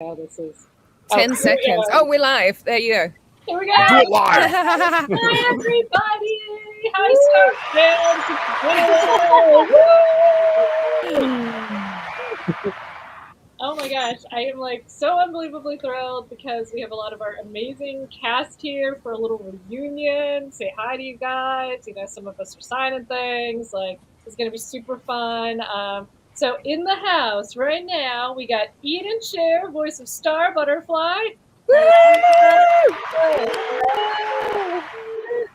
how this is. 10 seconds. Oh, we're live. There you go. Here we go. Do it live. Hi, everybody. Hi, Star fans. Oh my gosh, I am like so unbelievably thrilled because we have a lot of our amazing cast here for a little reunion. Say hi to you guys. You know, some of us are signing things. Like, it's going to be super fun. So in the house right now, we got Eden Cher, voice of Star Butterfly.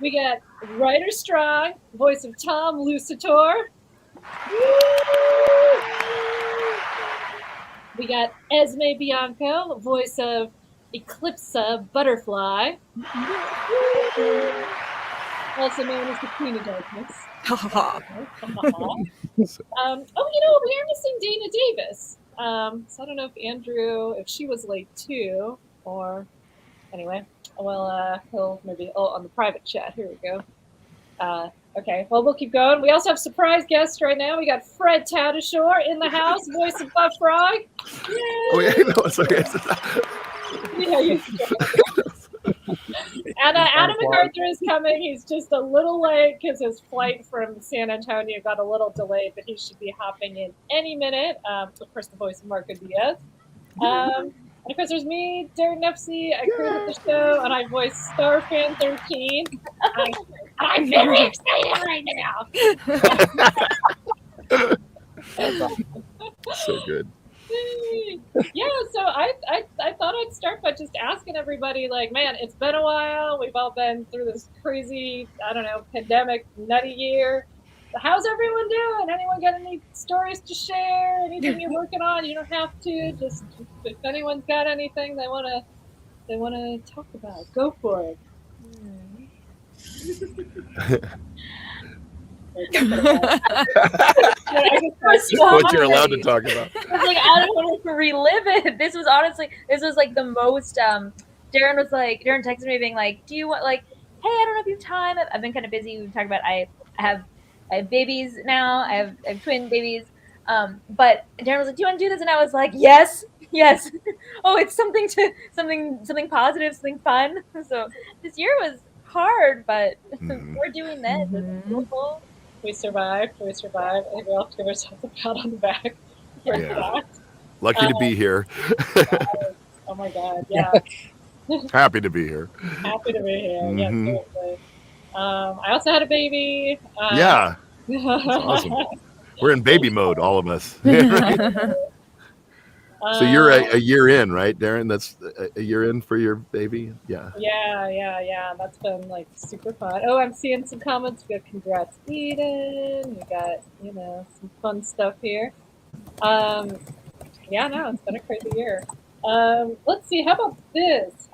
We got Ryder Strong, voice of Tom Lucitor. We got Esme Bianco, voice of Eclipse Butterfly. Also known as the Queen of Darkness. Oh, we are missing Dana Davis. So I don't know if Andrew, if she was late too, or anyway. Well, he'll maybe on the private chat. Here we go. Okay, well, we'll keep going. We also have surprise guests right now. We got Fred Tatasciore in the house, voice of Buff Frog. Yay! Oh, yeah, no, it's okay. Yeah, and Adam MacArthur is coming. He's just a little late because his flight from San Antonio got a little delayed, but he should be hopping in any minute. Of course, the voice of Marco Diaz. And of course, there's me, Darren Nefsey. I created the show, and I voice Starfan 13. I'm very excited right now. So good. Yeah, so I thought I'd start by just asking everybody, like, man, it's been a while. We've all been through this crazy, I don't know, pandemic, nutty year. How's everyone doing? Anyone got any stories to share? Anything you're working on? You don't have to. Just if anyone's got anything they wanna talk about, go for it. What you're allowed to talk about. It's like I don't want to relive it. This was like the most. Darren texted me being like, "Do you want hey, I don't know if you have time. I've been kind of busy. We've talked about I have babies now. I have twin babies. But Darren was like, "Do you want to do this?" And I was like, "Yes." Oh, it's something positive, something fun. So this year was hard, but we're doing this. It's beautiful. We survived. I think we all have to give ourselves a pat on the back. Yeah. Lucky to be here. Oh my God, yeah. Happy to be here. Happy to be here, yeah, seriously. I also had a baby. Yeah, that's awesome. We're in baby mode, all of us. So you're a year in, right, Darren? That's a year in for your baby? Yeah. Yeah. That's been like super fun. Oh, I'm seeing some comments. We got congrats, Eden. We got, some fun stuff here. Yeah, no, it's been a crazy year. Let's see. How about this?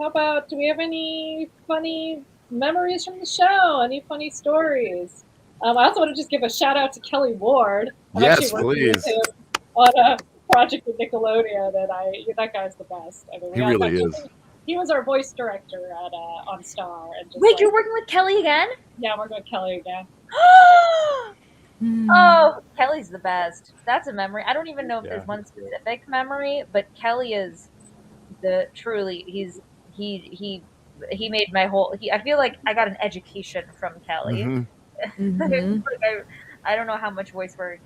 Do we have any funny memories from the show? Any funny stories? I also want to just give a shout out to Kelly Ward. Yes, please. On a project with Nickelodeon, and that guy's the best. I mean, he really is. He was our voice director at on Star. And just wait, you're working with Kelly again? Yeah, I'm working with Kelly again. Oh, Kelly's the best. That's a memory. I don't even know if there's one specific memory, but Kelly is he made my whole. I feel like I got an education from Kelly. I don't know how much voice work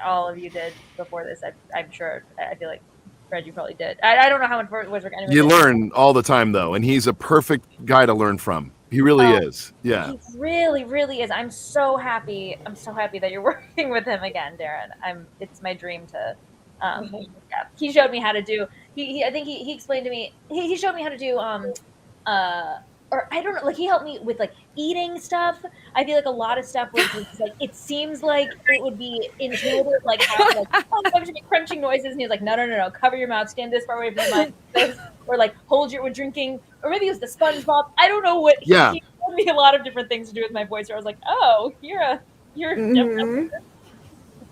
all of you did before this. I'm sure. I feel like Fred, you probably did. I don't know how much voice work anyone You did. learn all the time, though, and he's a perfect guy to learn from. He really is. Yeah. He really, really is. I'm so happy that you're working with him again, Darren. It's my dream to. Yeah. He showed me how to do. I think he explained to me. He showed me how to do. Or I don't know. Like he helped me with like eating stuff. I feel like a lot of stuff was like it seems like it would be intuitive, like how I should be crunching noises, and he was like, no, cover your mouth, stand this far away from your mouth, or like hold your when drinking, or maybe it was the SpongeBob. I don't know what. He told me a lot of different things to do with my voice. Where I was like, oh, you're.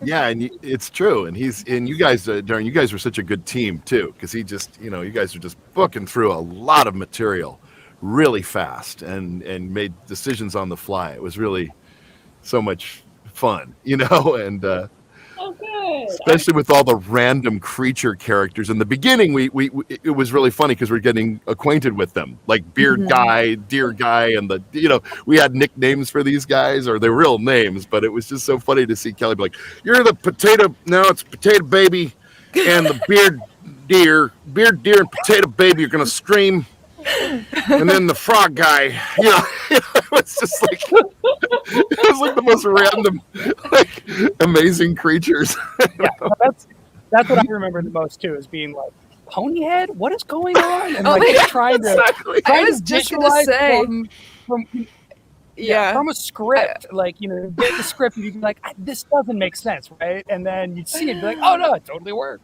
Yeah, and it's true, and you guys, Darren, you guys were such a good team too, because he just, you guys were just booking through a lot of material really fast and made decisions on the fly. It was really so much fun, and oh good. good. Especially with all the random creature characters. In the beginning, it was really funny because we're getting acquainted with them, like Beard Guy, Deer Guy, and we had nicknames for these guys, or their real names, but it was just so funny to see Kelly be like, "You're the it's Potato Baby, and the Beard Deer, and Potato Baby are gonna scream, and then the Frog Guy." It was just like it was like the most random, like amazing creatures. Yeah, that's what I remember the most too, is being like, Ponyhead, what is going on? And trying to I was just gonna say from a script, get the script and you'd be like, this doesn't make sense, right? And then you'd see it and be like, oh no, it totally worked.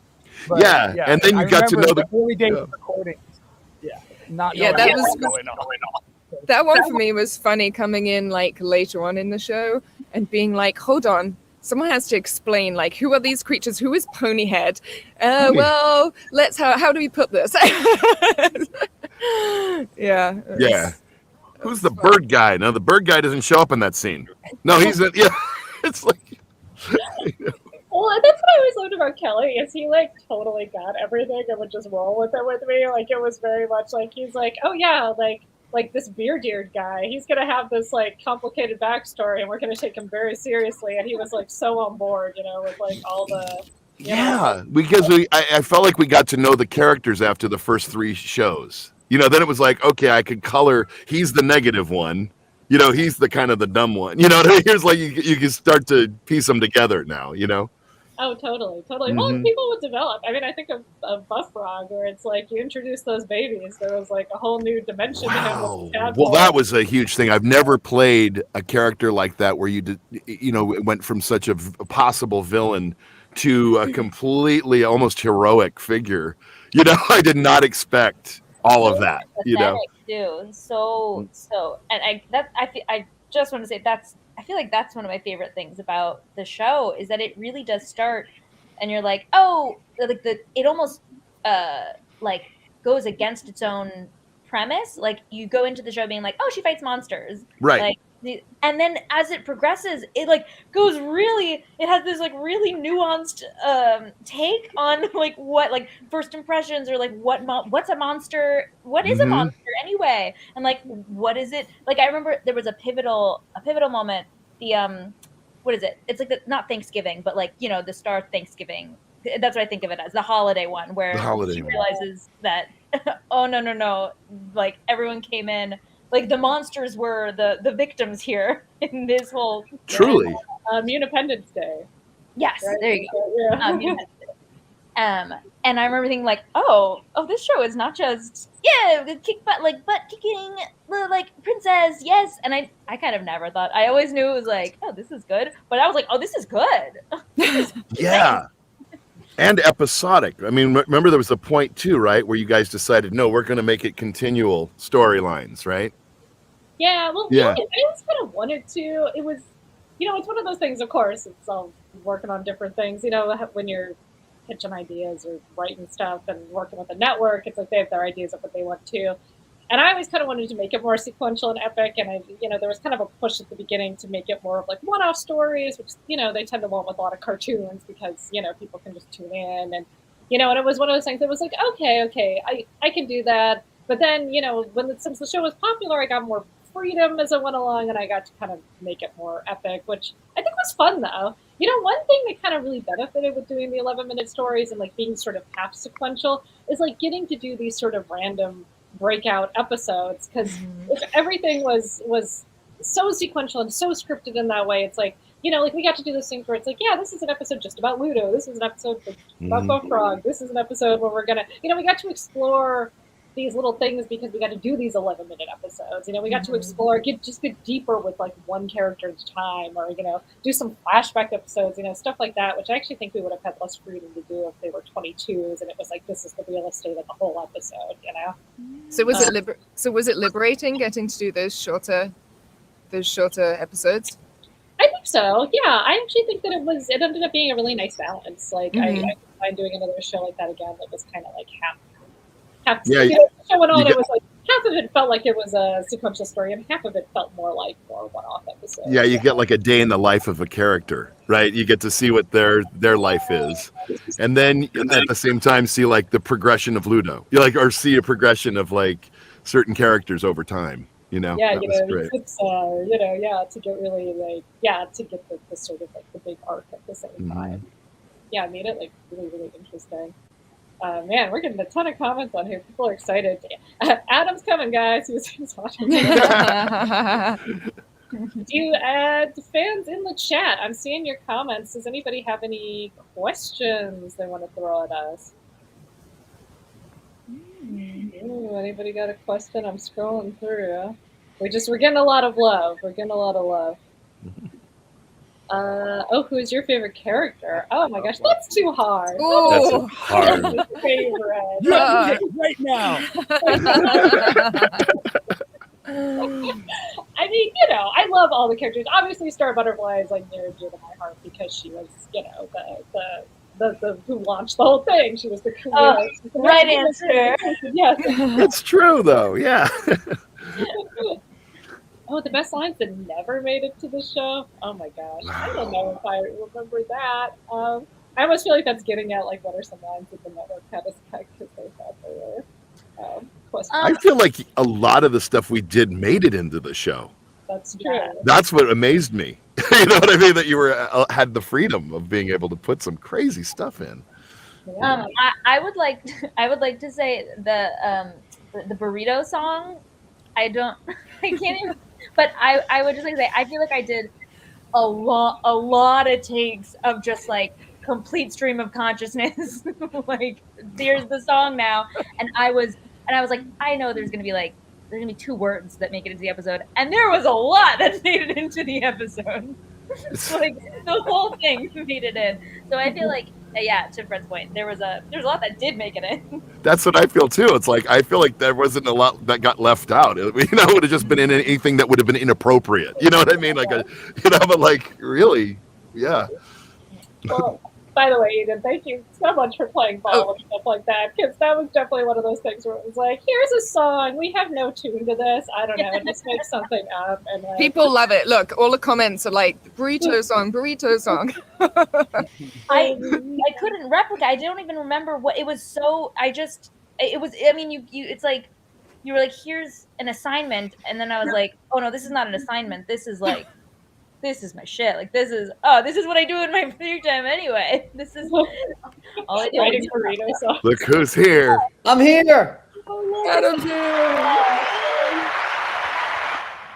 But, and then you got to know the early days of recording. Not knowing that what was going on. That one for me was funny, coming in like later on in the show and being like, hold on, someone has to explain, like, who are these creatures? Who is Ponyhead? Well, how do we put this? Yeah. Who's the bird guy? No, the bird guy doesn't show up in that scene. No, he's it's like Well, that's what I always loved about Kelly, is he like totally got everything and would just roll with it with me. Like, it was very much like, he's like, oh yeah, like this bearded guy, he's gonna have this like complicated backstory and we're gonna take him very seriously. And he was like so on board, with like all the because I felt like we got to know the characters after the first 3 shows. Then it was like, okay, I could color, he's the negative one, he's the kind of the dumb one. You know what I mean? Here's like you can start to piece them together now, Oh, totally. Mm-hmm. Well, people would develop. I mean, I think of Buff Frog, where it's like you introduce those babies. There was like a whole new dimension to him. Well, that was a huge thing. I've never played a character like that where it went from such a possible villain to a completely almost heroic figure. I did not expect all of that. Too. So, and I just want to say I feel like that's one of my favorite things about the show, is that it really does start and you're like, oh, like it almost like goes against its own premise. Like, you go into the show being like, oh, she fights monsters. Right. Like, and then as it progresses, it like goes really, it has this like really nuanced take on like what, like, first impressions, or like what's a monster, what is a monster anyway, and like what is it. Like, I remember there was a pivotal moment, the what is it, it's like not Thanksgiving, but like the Star Thanksgiving, that's what I think of it as, the holiday one, where she realizes that oh no, like everyone came in, like the monsters were the victims here in this whole truly Independence Day. Yes, right? there you go. And I remember thinking like, oh, this show is not just kick butt, like butt kicking, like princess, yes. And I kind of never thought, I always knew it was like, oh, this is good, but I was like, oh, this is good. Yeah. And episodic. I mean, remember there was a point too, right, where you guys decided, no, we're going to make it continual storylines, right? Yeah, well, I always kind of wanted to. It was, it's one of those things, of course, it's all working on different things. When you're pitching ideas or writing stuff and working with a network, it's like they have their ideas of what they want to. And I always kind of wanted to make it more sequential and epic. And there was kind of a push at the beginning to make it more of like one-off stories, which, they tend to want with a lot of cartoons because, people can just tune in. And, and it was one of those things that was like, okay, I can do that. But then, since the show was popular, I got more freedom as I went along, and I got to kind of make it more epic, which I think was fun, though. One thing that kind of really benefited with doing the 11-minute stories and like being sort of half sequential is like getting to do these sort of random breakout episodes, because if everything was so sequential and so scripted in that way, it's like, like we got to do those things where it's like, yeah, this is an episode just about Ludo, this is an episode about Buff Frog, this is an episode where we're gonna, we got to explore these little things because we got to do these 11-minute episodes. We got to explore, get deeper with like one character at a time, or do some flashback episodes, stuff like that, which I actually think we would have had less freedom to do if they were 22s and it was like, this is the real estate of the whole episode. So was it liberating getting to do those shorter episodes? I think so. Yeah, I actually think that it ended up being a really nice balance. Like I find doing another show like that again that was kind of like half. Yeah, The show went on. It was like half of it felt like it was a sequential story, and half of it felt more like more one-off episodes. Yeah, you get like a day in the life of a character, right? You get to see what their life is, and then at the same time see like the progression of Ludo. You like or see a progression of like certain characters over time. You know, Yeah, that was great. it's to get really to get the sort of like the big arc at the same time. Yeah, it made it like really, really interesting. Man, we're getting a ton of comments on here. People are excited. Adam's coming, guys. He's watching. Do you add fans in the chat? I'm seeing your comments. Does anybody have any questions they want to throw at us? Ooh, anybody got a question? I'm scrolling through. We're getting a lot of love. Who's your favorite character? Oh my gosh, that's too hard. Oh, that's hard. Favorite. Right now. I mean, I love all the characters. Obviously, Star Butterfly is like near and dear to my heart because she was, the who launched the whole thing. She was the creator. Right answer. Yes. It's true though. Yeah. Oh, the best lines that never made it to the show. Oh my gosh, I don't know if I remember that. I almost feel like that's getting at like what are some lines that the network had us cut because they thought they were questions. I feel like a lot of the stuff we did made it into the show. That's true. That's what amazed me. You know what I mean? That you were had the freedom of being able to put some crazy stuff in. Yeah. I would like to say the burrito song. I can't even. But I would just like to say I feel like I did a lot of takes of just like complete stream of consciousness. Like here's the song now, and I was like, I know there's gonna be 2 words that make it into the episode, and there was a lot that made it into the episode. Like the whole thing made it in. So I feel like to Fred's point, there's a lot that did make it in. That's what I feel too. It's like I feel like there wasn't a lot that got left out. It would have just been in anything that would have been inappropriate. You know what I mean? Like but like really, yeah. Well, by the way, Eden, thank you so much for playing ball and stuff like that, because that was definitely one of those things where it was like, here's a song, we have no tune to this. I don't know, and just make something up. And like, people love it. Look, all the comments are like burrito song. I couldn't replicate. I don't even remember what it was. So I mean, you it's like you were like, here's an assignment, and then I was like, oh no, this is not an assignment. This is like. This is my shit. Like this is what I do in my free time anyway. This is all I do. Writing burrito songs. Look who's here. I'm here. Adam's here.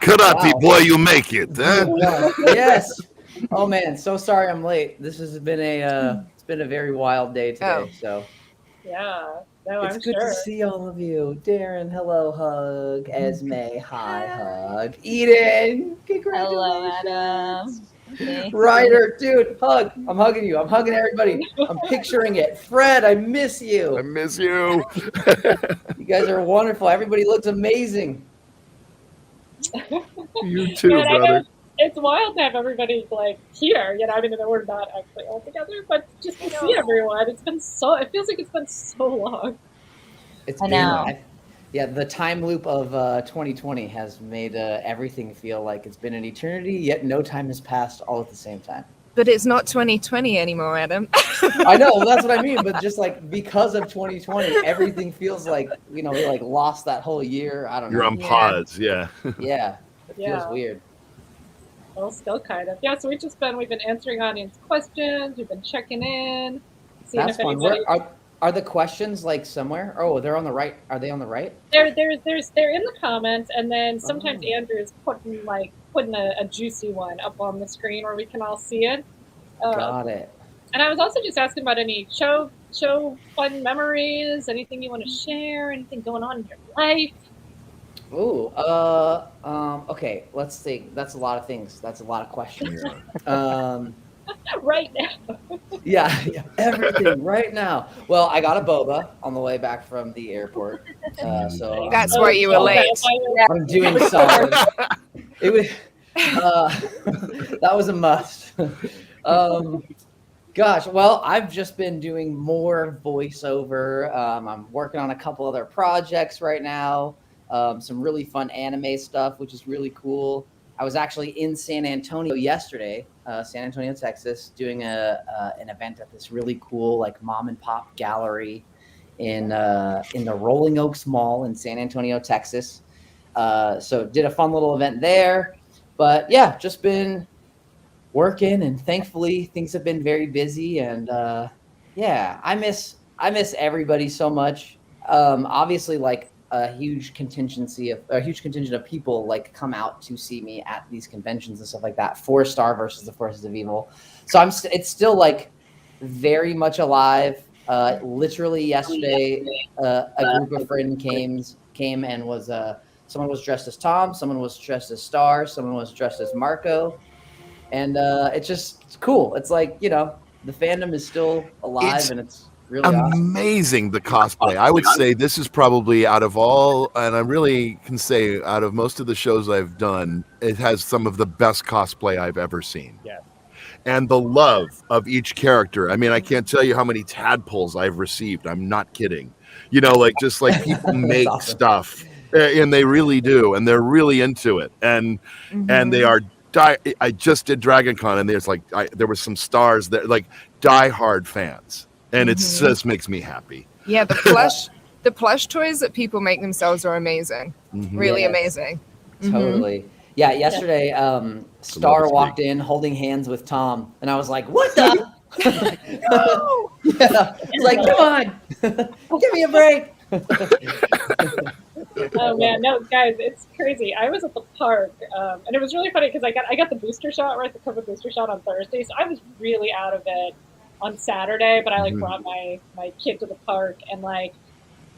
Karate boy, you make it, huh? Yes. Oh man, so sorry I'm late. This has been it's been a very wild day today. So Yeah. No, it's I'm good sure. to see all of you. Darren, hello, hug. Esme, hi, hug. Eden, congratulations. Hello, Adam. Okay. Ryder, dude, hug. I'm hugging you. I'm hugging everybody. I'm picturing it. Fred, I miss you. I miss you. You guys are wonderful. Everybody looks amazing. You too, Man, I brother. know it's wild to have everybody like here. I mean, we're not actually all together, but just to see everyone, it feels like it's been so long. It's I know. The time loop of 2020 has made everything feel like it's been an eternity, yet no time has passed all at the same time. But it's not 2020 anymore, Adam. I know, that's what I mean. But just like because of 2020, everything feels like, we like lost that whole year. I don't know. You're on pause, yeah. Yeah, it feels Yeah. weird. Well, still kind of. Yeah, so we've been answering audience questions. We've been checking in, seeing That's if fun. anybody. Are the questions like somewhere? Oh, they're on the right. Are they on the right? They're in the comments, and then sometimes Andrew's putting a juicy one up on the screen where we can all see it. Got it. And I was also just asking about any show memories, anything you want to share, anything going on in your life. Ooh, okay, let's think. That's a lot of things. That's a lot of questions. Right now. Yeah, everything right now. Well, I got a boba on the way back from the airport, so That's why you were late. I'm doing solid. It was that was a must. Gosh, well, I've just been doing more voiceover. I'm working on a couple other projects right now. some really fun anime stuff, which is really cool. I was actually in San Antonio yesterday, San Antonio, Texas, doing an event at this really cool like mom and pop gallery in the Rolling Oaks Mall in San Antonio, Texas. So did a fun little event there. But yeah, just been working, and thankfully things have been very busy. And yeah, I miss everybody so much. Obviously, like a huge contingent of people like come out to see me at these conventions and stuff like that for Star versus the Forces of Evil. So it's still like very much alive. Literally yesterday, a group of friends came and was someone was dressed as Tom, someone was dressed as Star, someone was dressed as Marco, and it's cool. It's like, you know, the fandom is still alive, and it's really amazing. The cosplay. I would say this is probably out of all, and I really can say out of most of the shows I've done, it has some of the best cosplay I've ever seen. Yeah. And the love of each character. I mean, I can't tell you how many tadpoles I've received. I'm not kidding. You know, like just like people make awesome stuff, and they really do, and they're really into it, and they are. I just did Dragon Con, and there's like there were some stars that like diehard fans, and it just makes me happy. Yeah, the plush toys that people make themselves are amazing. Really amazing. Totally. Yeah, yesterday, Star walked in holding hands with Tom, and I was like, "What the?" No! Yeah. He's like, "Come on, give me a break." Oh man, no, guys, it's crazy. I was at the park, and it was really funny because I got the booster shot, right? The COVID booster shot on Thursday, so I was really out of it on Saturday. But I like brought my kid to the park, and like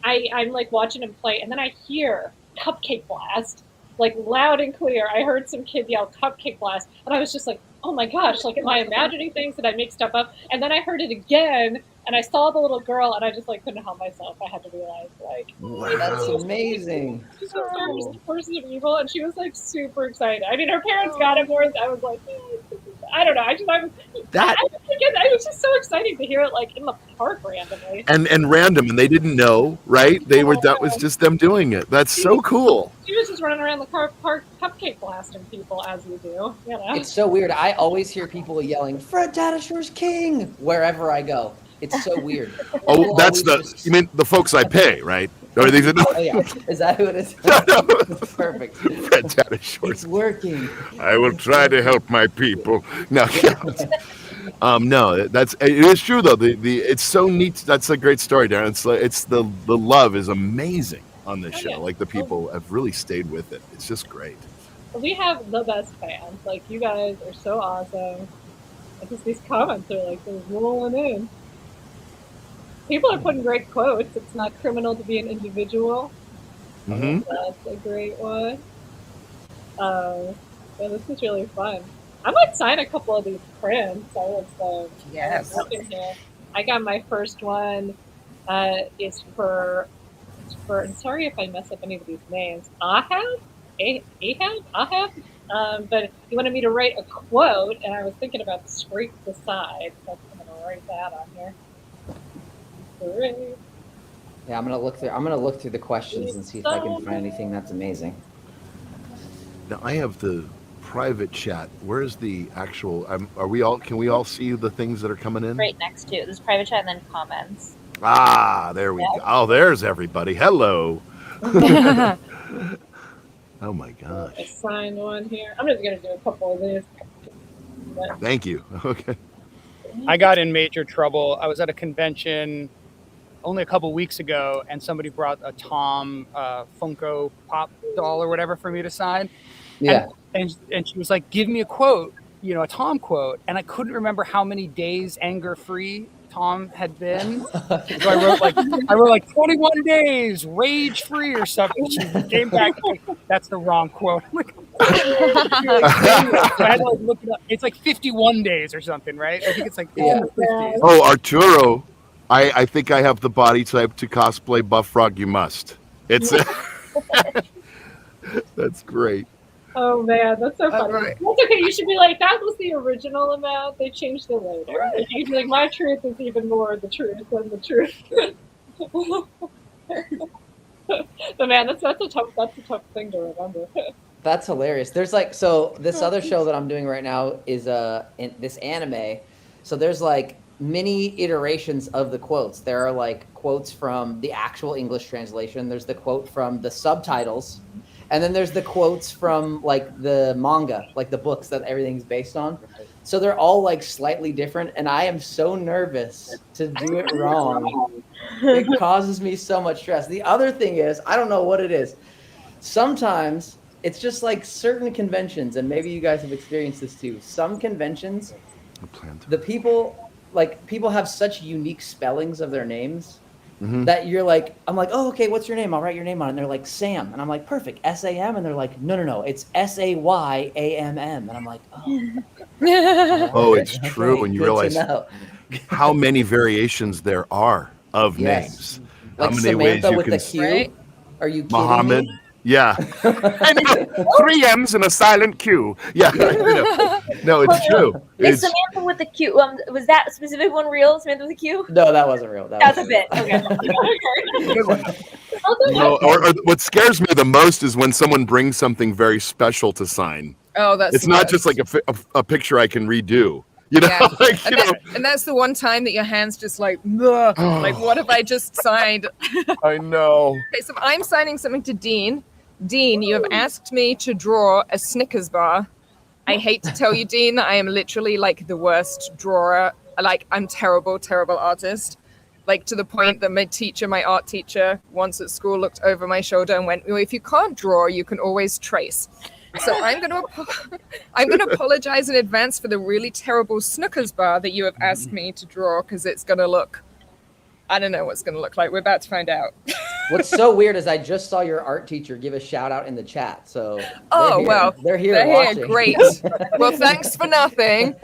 I'm like watching him play, and then I hear Cupcake Blast. Like loud and clear. I heard some kid yell Cupcake Blast, and I was just like, oh my gosh, like, am I imagining things? Did I make stuff up? And then I heard it again, and I saw the little girl, and I just like couldn't help myself. I had to realize, like, wow, that's amazing. She's the Forces of Evil, and she was like super excited. I mean, her parents got it for us. I was like, I don't know. I was just so excited to hear it like in the park randomly. And random, and they didn't know, right? That was just them doing it. That's so cool. She was just running around the park cupcake blasting people as you do. You know? It's so weird. I always hear people yelling, "Fred Tatasciure's king!" wherever I go. It's so weird. Oh, that's you mean the folks I pay, right? Or these are oh yeah, is that who it is? No. Perfect. Fred Tatasciure's. It's working. I will try to help my people. No, no, it is true though. It's so neat. That's a great story, Darren. It's the love is amazing on this show. Like the people have really stayed with it. It's just great. We have the best fans. Like you guys are so awesome. And just these comments are like they're rolling in. People are putting great quotes. It's not criminal to be an individual. That's a great one. Yeah, this is really fun. I might sign a couple of these prints. Yes. I got my first one. It's for. I'm sorry if I mess up any of these names. Ahab. But he wanted me to write a quote, and I was thinking about scrape the side. So I'm gonna write that on here. Great. Yeah, I'm gonna look through the questions and see if I can find anything that's amazing. Now I have the private chat. Where's the actual? Can we all see the things that are coming in? Right next to it. There's private chat and then comments. Ah, there we go. Oh, there's everybody. Hello. Oh my gosh. I signed one here. I'm just gonna do a couple of these. Thank you. Okay. I got in major trouble. I was at a convention only a couple weeks ago, and somebody brought a Tom Funko Pop doll or whatever for me to sign. Yeah. And she was like, "Give me a quote, a Tom quote," and I couldn't remember how many days anger-free Tom had been. So I wrote like 21 days rage-free or something. She came back like, "That's the wrong quote." I'm like, I had to like look it up. It's like 51 days or something, right? I think it's like 50. Oh, Arturo, I think I have the body type to cosplay Buff Frog. You must. It's that's great. Oh man, that's so funny. Right. That's okay. You should be like, that was the original amount. They changed it later. Right. You should be like, my truth is even more the truth than the truth. But man, that's a tough thing to remember. That's hilarious. There's like, so this other show that I'm doing right now is this anime. So there's like many iterations of the quotes. There are like quotes from the actual English translation. There's the quote from the subtitles. And then there's the quotes from like the manga, like the books that everything's based on. So they're all like slightly different. And I am so nervous to do it wrong. It causes me so much stress. The other thing is, I don't know what it is. Sometimes it's just like certain conventions, and maybe you guys have experienced this too. Some conventions, the people have such unique spellings of their names that you're like, I'm like, oh, okay, what's your name? I'll write your name on it. And they're like, Sam. And I'm like, perfect, S-A-M. And they're like, no, it's S-A-Y-A-M-M. And I'm like, oh. Oh, it's true when you realize how many variations there are of names. Like how many Samantha ways you with can the Q. Right? Are you kidding Muhammad? me? Yeah. I know. 3 M's and a silent Q. Yeah. No, it's true. Is Samantha with the Q? Was that specific one real? Samantha with the Q? No, that wasn't real. That's a bit. Okay. No, or what scares me the most is when someone brings something very special to sign. Oh, that's it's not just like a picture I can redo. You know, yeah. like, and that's the one time that your hand's just like, like, what have I just signed? I know. Okay, so I'm signing something to Dean. Dean, you have asked me to draw a Snickers bar. I hate to tell you, Dean, that I am literally like the worst drawer. Like, I'm terrible artist. Like, to the point that my art teacher, once at school looked over my shoulder and went, well, if you can't draw, you can always trace. So I'm going to apologize in advance for the really terrible Snickers bar that you have asked me to draw, because it's going to look, I don't know what's going to look like. We're about to find out. What's so weird is I just saw your art teacher give a shout out in the chat. So they're here watching. Great. Well, thanks for nothing.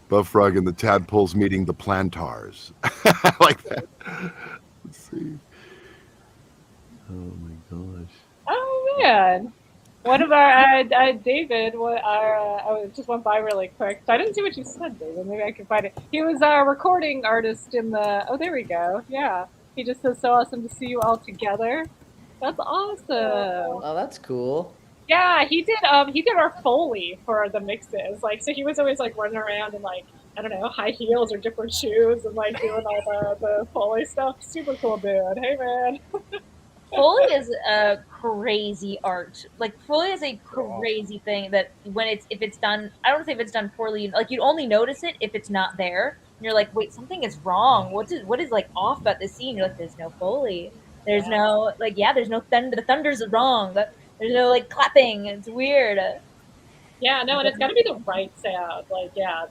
Buff Frog and the Tadpoles meeting the Plantars. I like that. Let's see. Oh my gosh. Oh man. One of our David, I just went by really quick. So I didn't see what you said, David. Maybe I can find it. He was our recording artist in the. Oh, there we go. Yeah. He just says, "So awesome to see you all together." That's awesome. Oh, that's cool. Yeah, he did our Foley for the mixes. Like, so he was always like running around in like, I don't know, high heels or different shoes and like doing all the Foley stuff. Super cool dude. Hey man. Foley is a crazy art. Like, Foley is a crazy thing that if it's done, I don't know if it's done poorly. Like, you'd only notice it if it's not there. And you're like, wait, something is wrong. What is like off about this scene? You're like, there's no Foley. There's no there's no thunder. The thunders are wrong. There's no like clapping. It's weird. Yeah, no, and it's got to be the right sound. Like, yeah,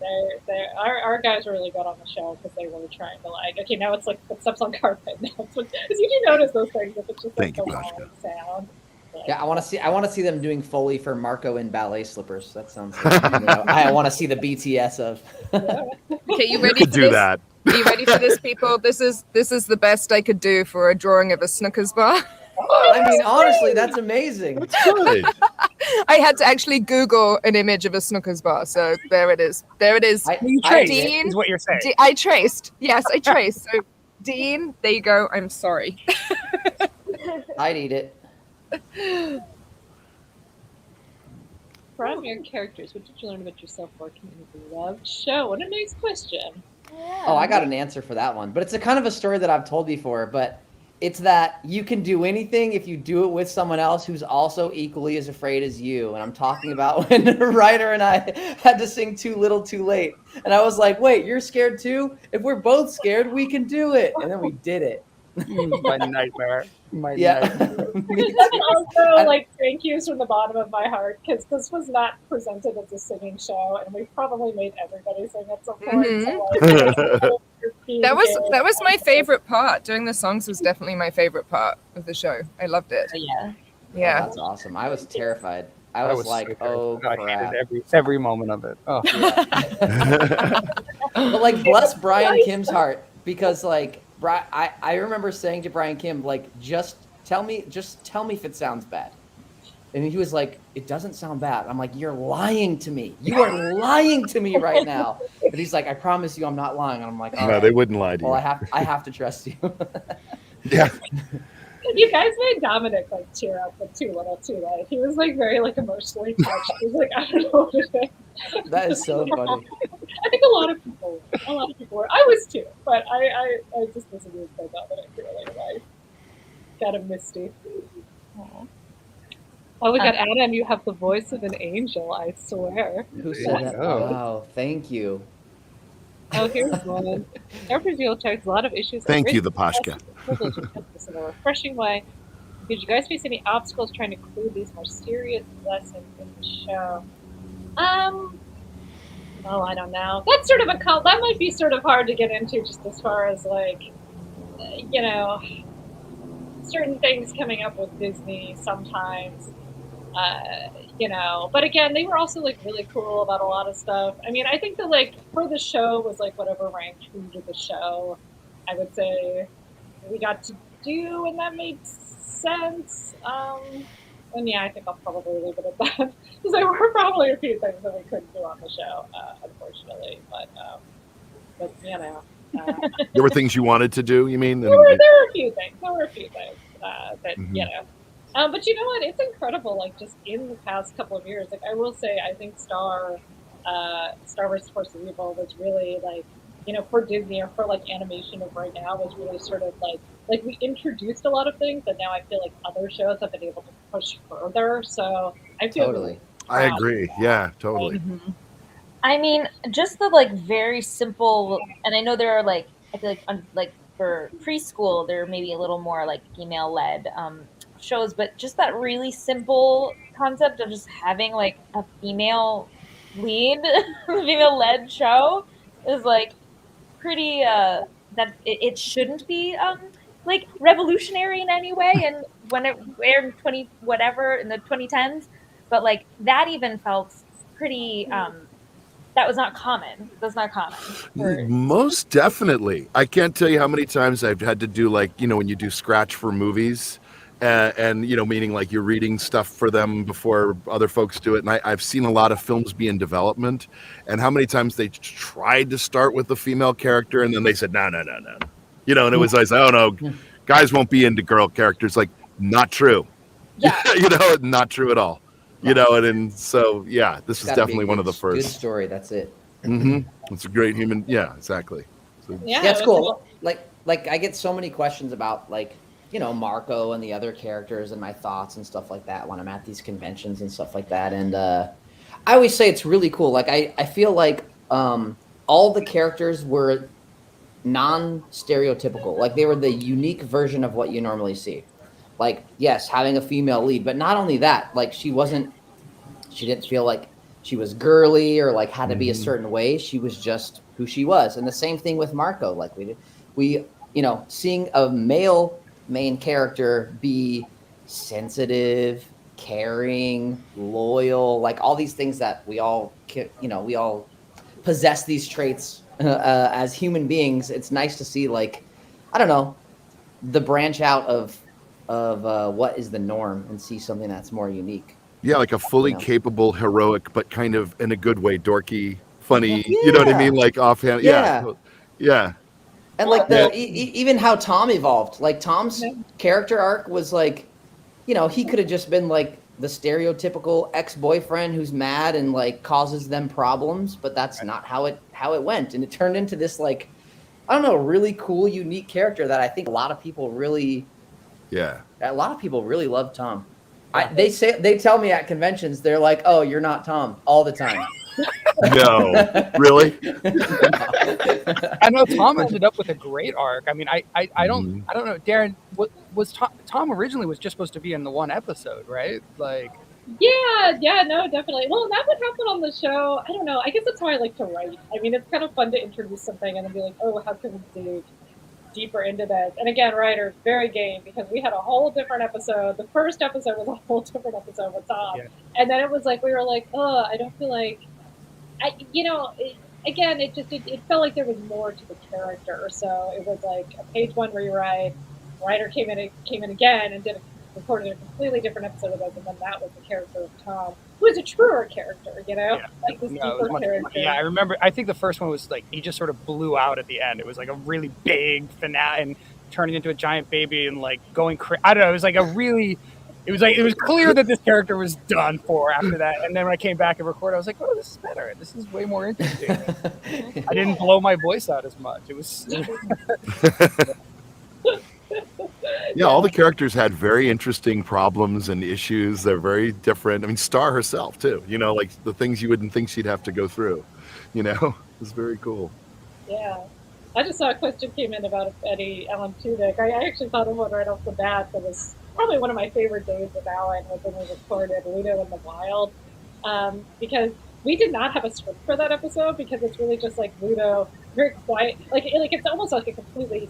our guys were really good on the show because they were trying to like, okay, now it's like footsteps on carpet. Now it's because you do notice those things if it's just like the wrong sound. Like, yeah, I want to see them doing Foley for Marco in ballet slippers. That sounds. I want to see the BTS of. Okay, you ready? You could do that. Are you ready for this, people? This is the best I could do for a drawing of a Snickers bar. I mean, honestly, that's amazing. That's good. I had to actually Google an image of a Snickers bar, so there it is. Dean, is what you're saying. I traced. Yes, I traced. So, Dean, there you go. I'm sorry. I'd eat it. from your characters, what did you learn about yourself working in the beloved show? What a nice question. Yeah. Oh, I got an answer for that one. But it's a kind of a story that I've told before, but it's that you can do anything if you do it with someone else who's also equally as afraid as you. And I'm talking about when Ryder and I had to sing Too Little Too Late. And I was like, wait, you're scared too? If we're both scared, we can do it. And then we did it. My nightmare. Nightmare. Also, like, thank yous from the bottom of my heart, because this was not presented as a singing show, and we probably made everybody sing at some point. Mm-hmm. So, like, that was my favorite part. Doing the songs was definitely my favorite part of the show. I loved it. Yeah. Yeah. Oh, that's awesome. I was terrified. I was like, oh crap. I hated every moment of it. Oh. Yeah. But like, bless Brian Kim's heart, because like I remember saying to Brian Kim, like, just tell me if it sounds bad. And he was like, it doesn't sound bad. I'm like, you're lying to me. You are lying to me right now. And he's like, I promise you I'm not lying. And I'm like, all No, right. they wouldn't lie to Well, you. I have to trust you. Yeah. You guys made Dominic like tear up with too little too late. He was like very like emotionally touched. He was like, I don't know what to say. That is so funny. I think a lot of people were. I was too, but I just was amused by Dominic really. Like, got a misty. Aww. Oh, we got Adam. You have the voice of an angel. I swear. Who said that? Oh. Wow, thank you. Oh, here's one. Every deal checks a lot of issues. Thank you, the Pashka. In a refreshing way. Did you guys face any obstacles trying to include these more serious lessons in the show? Oh, I don't know. That's sort of that might be sort of hard to get into, just as far as like, you know, certain things coming up with Disney sometimes. You know, but again, they were also like really cool about a lot of stuff. I mean, I think that like for the show was like whatever rang true to the show, I would say we got to do, and that made sense. And yeah, I think I'll probably leave it at that because there were probably a few things that we couldn't do on the show, unfortunately. But you know, There were things you wanted to do, you mean? there were a few things. That you know. But you know what? It's incredible. Like just in the past couple of years, like I will say, I think Star Wars: Force of Evil was really like, you know, for Disney or for like animation of right now was really sort of like we introduced a lot of things, and now I feel like other shows have been able to push further. So I feel Totally. I agree. Yeah, totally. Mm-hmm. I mean, just the like very simple, and I know there are like I feel like for preschool there may be a little more like female led shows, but just that really simple concept of just having like a female lead, female led show is like pretty that it shouldn't be like revolutionary in any way, and when it aired in 20 whatever in the 2010s, but like that even felt pretty that was not common. That's not common. Most definitely. I can't tell you how many times I've had to do like, you know, when you do scratch for movies and you know, meaning like you're reading stuff for them before other folks do it. And I've seen a lot of films be in development, and how many times they tried to start with a female character and then they said, no. You know, and it was like, oh no, guys won't be into girl characters. Like, not true. Yeah. You know, not true at all. You know, and so yeah, this is definitely one of the Good first. story. That's it. Mm-hmm. It's a great human. Yeah, exactly. So, Yeah, Yeah, it's cool. Like I get so many questions about like, you know, Marco and the other characters and my thoughts and stuff like that when I'm at these conventions and stuff like that. And I always say it's really cool. Like I feel like all the characters were non-stereotypical. Like they were the unique version of what you normally see. Like, yes, having a female lead, but not only that, like she didn't feel like she was girly or like had to be a certain way. She was just who she was. And the same thing with Marco. Like we you know, seeing a male main character be sensitive, caring, loyal, like all these things that we all, you know, we all possess these traits as human beings. It's nice to see, like, I don't know, the branch out of what is the norm and see something that's more unique. Yeah, like a fully capable, heroic, but kind of in a good way, dorky, funny. Yeah. You know what I mean? Like offhand. Yeah. And like even how Tom evolved. Like Tom's character arc was like, you know, he could have just been like the stereotypical ex-boyfriend who's mad and like causes them problems, but that's not how it went. And it turned into this like, I don't know, really cool, unique character that I think a lot of people really love Tom. They tell me at conventions, they're like, "Oh, you're not Tom," all the time. No, really? I know Tom ended up with a great arc. I mean, I don't know, Darren. What was Tom originally was just supposed to be in the one episode, right? Like, yeah, no, definitely. Well, that would happen on the show. I don't know. I guess that's how I like to write. I mean, it's kind of fun to introduce something and then be like, "Oh, how can we dig deeper into this?" And again, writers very game because we had a whole different episode. The first episode was a whole different episode with Tom, and then it was like we were like, "Oh, I don't feel like." It felt like there was more to the character. So it was like a page one rewrite. Writer came in again and did recorded a completely different episode of us, and then that was the character of Tom, who is a truer character, like this deeper character. Yeah, I remember. I think the first one was like he just sort of blew out at the end. It was like a really big finale and turning into a giant baby and like going crazy. I don't know. It was like a really. It was clear that this character was done for after that. And then when I came back and recorded, I was like, oh, this is better. This is way more interesting. I didn't blow my voice out as much. It was. Yeah, all the characters had very interesting problems and issues. They're very different. I mean, Star herself too. Like the things you wouldn't think she'd have to go through. It's very cool. Yeah, I just saw a question came in about Alan Tudyk. I actually thought of one right off the bat that was probably one of my favorite days with Alan was when we recorded Ludo in the Wild, because we did not have a script for that episode because it's really just like Ludo, very quiet, like it's almost like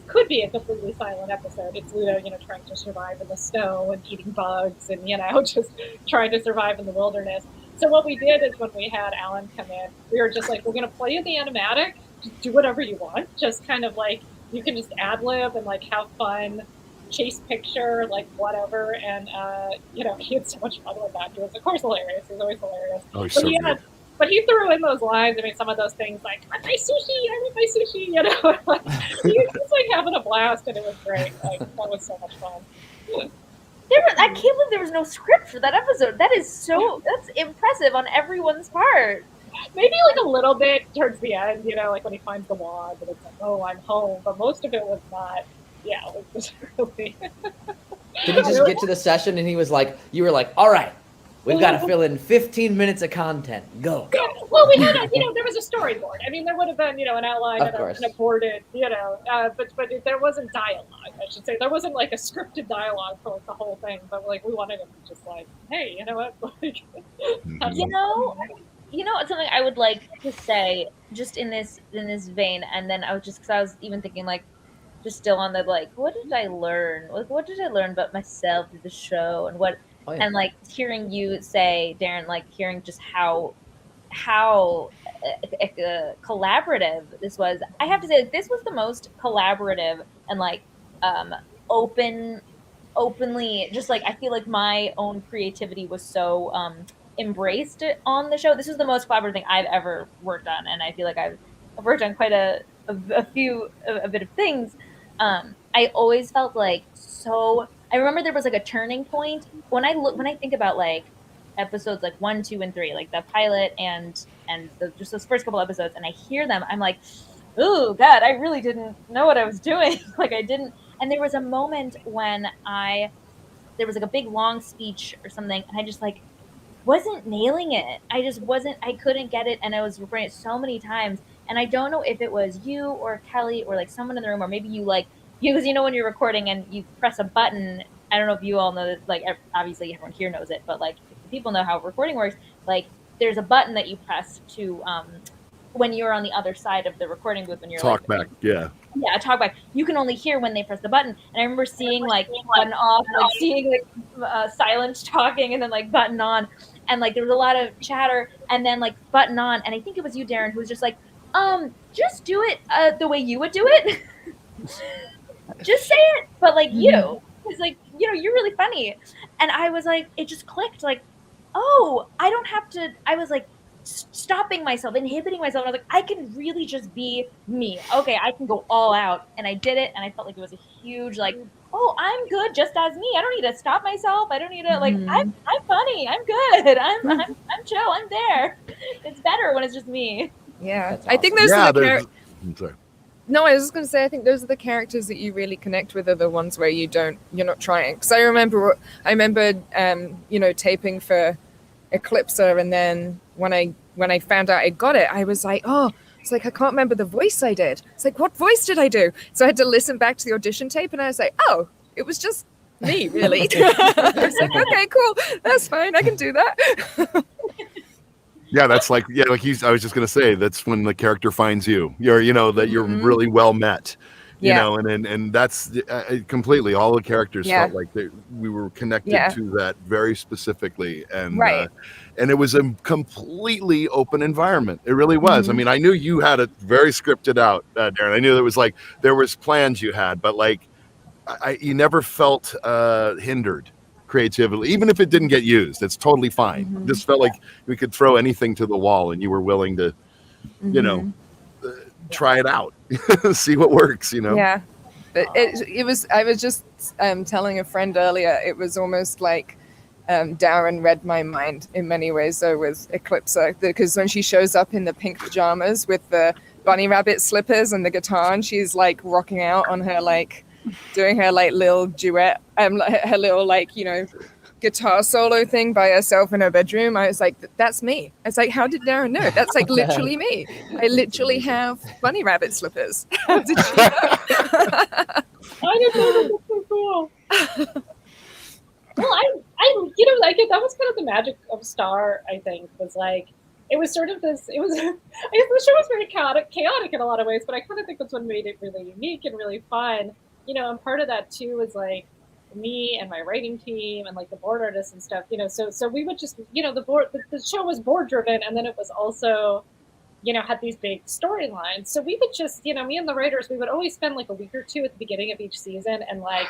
could be a completely silent episode. It's Ludo, trying to survive in the snow and eating bugs and just trying to survive in the wilderness. So what we did is when we had Alan come in, we were just like, we're going to play in the animatic, just do whatever you want, just kind of like you can just ad lib and like have fun. Chase picture, like whatever, and he had so much fun with that. He was, of course, hilarious. He was always hilarious. Oh, he's so good. But he threw in those lines. I mean, some of those things like "I want my sushi," he was just like having a blast, and it was great. Like that was so much fun. I can't believe there was no script for that episode. That's impressive on everyone's part. Maybe like a little bit towards the end, like when he finds the wand, and it's like, oh, I'm home. But most of it was not. Yeah, it was just really. Did he just get to the session and he was like, you were like, all right, we've got to fill in 15 minutes of content. Go. Well, we had there was a storyboard. I mean, there would have been, an outline and a boarded, but there wasn't dialogue, I should say. There wasn't like a scripted dialogue for like the whole thing, but like we wanted him to just like, hey, you know what? Like, something I would like to say just in this vein, and then because I was even thinking like, just still on the like, what did I learn? Like, what did I learn about myself through the show, and what, and like hearing you say, Darren, like hearing just how collaborative this was. I have to say, like, this was the most collaborative and like openly, just like I feel like my own creativity was so embraced on the show. This was the most collaborative thing I've ever worked on, and I feel like I've worked on quite a bit of things. I always felt like so. I remember there was like a turning point when I think about like episodes like 1, 2, and 3, like the pilot and just those first couple episodes, and I hear them, I'm like, oh God, I really didn't know what I was doing. Like I didn't. And there was a moment when there was like a big long speech or something, and I just like wasn't nailing it. I couldn't get it, and I was recording it so many times. And I don't know if it was you or Kelly or like someone in the room, or maybe you like, because when you're recording and you press a button, I don't know if you all know that, like obviously everyone here knows it, but like if people know how recording works, like there's a button that you press to when you're on the other side of the recording booth, when you're talk back, yeah, talk back. You can only hear when they press the button. And I remember seeing like button off, like seeing like silent talking, and then like button on, and like there was a lot of chatter, and then like button on, and I think it was you, Darren, who was just like, just do it the way you would do it. Just say it, but like you. It's like, you're really funny. And I was like, it just clicked, like, oh, I don't have to. I was like stopping myself, inhibiting myself. And I was like, I can really just be me. Okay, I can go all out. And I did it, and I felt like it was a huge, like, oh, I'm good just as me. I don't need to stop myself. I don't need to, like, I'm funny. I'm good. I'm chill. I'm there. It's better when it's just me. Yeah, That's I think awesome. those I'm sorry. No, I was just going to say, I think those are the characters that you really connect with, are the ones where you're not trying. Because I remember, taping for Eclipser, and then when I found out I got it, I was like, oh, it's like, I can't remember the voice I did. It's like, what voice did I do? So I had to listen back to the audition tape, and I was like, oh, it was just me, really. I was like, okay, cool, that's fine, I can do that. Yeah, that's like, I was just gonna say, that's when the character finds you. That you're really well met. And that's completely, all the characters felt like we were connected to that very specifically, and and it was a completely open environment. It really was. I mean, I knew you had it very scripted out, Darren. I knew there was plans you had, but like you never felt hindered. creativity, even if it didn't get used. It's totally fine. Mhm. Just felt like we could throw anything to the wall, and you were willing to, you know, try it out, see what works. You know. Yeah, but it was. I was just telling a friend earlier. It was almost like Darren read my mind in many ways, though, with Eclipsa, because when she shows up in the pink pajamas with the bunny rabbit slippers and the guitar, and she's like rocking out on her like doing her like little duet, her little like guitar solo thing by herself in her bedroom. I was like, that's me. I was like, how did Darren know? That's like literally me. I literally have bunny rabbit slippers. How did she know? I didn't know. That's so cool. Well, like that was kind of the magic of Star. I think was like it was sort of this. It was I guess the show was very chaotic in a lot of ways, but I kind of think that's what made it really unique and really fun. And part of that too was like me and my writing team and like the board artists and stuff. So we would just the show was board driven, and then it was also had these big storylines. So we would just me and the writers, we would always spend like a week or two at the beginning of each season and like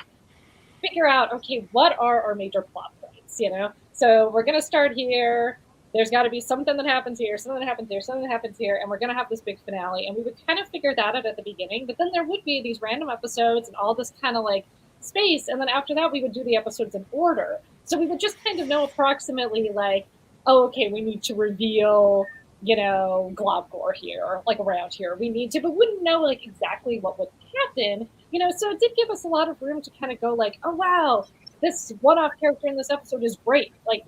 figure out, okay, what are our major plot points, So we're going to start here. There's got to be something that happens here, something that happens here, something that happens here, and we're going to have this big finale. And we would kind of figure that out at the beginning, but then there would be these random episodes and all this kind of like space. And then after that, we would do the episodes in order. So we would just kind of know approximately like, oh, okay, we need to reveal, Globgore here, or like around here. We need to, but wouldn't know like exactly what would happen. So it did give us a lot of room to kind of go like, oh, wow, this one-off character in this episode is great. Like,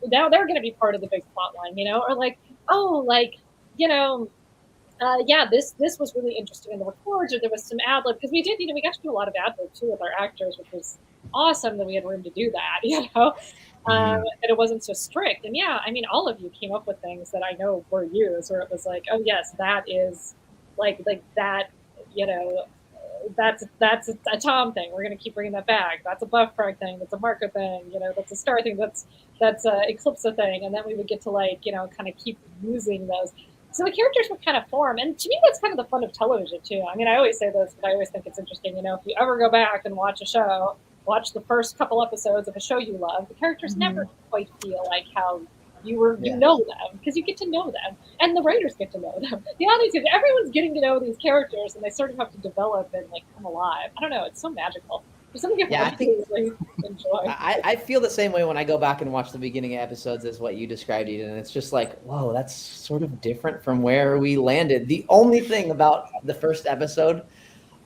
now they're going to be part of the big plot line, or like, oh, like, this was really interesting in the records, or there was some ad-lib, because we did, we got to do a lot of ad-lib too with our actors, which was awesome that we had room to do that, and it wasn't so strict. And yeah, I mean, all of you came up with things that I know were used, where it was like, oh yes, that is like that, that's a Tom thing. We're going to keep bringing that back. That's a Buff Frog thing. That's a Marco thing. That's a Star thing. That's a Eclipsa thing. And then we would get to like, kind of keep using those. So the characters would kind of form. And to me, that's kind of the fun of television too. I mean, I always say this, but I always think it's interesting. If you ever go back and watch a show, watch the first couple episodes of a show you love, the characters never quite feel like how you know them, because you get to know them, and the writers get to know them. The audience, everyone's getting to know these characters, and they sort of have to develop and like come alive. I don't know, it's so magical. There's something I think really enjoy. I feel the same way when I go back and watch the beginning episodes as what you described, Eden. It's just like, whoa, that's sort of different from where we landed. The only thing about the first episode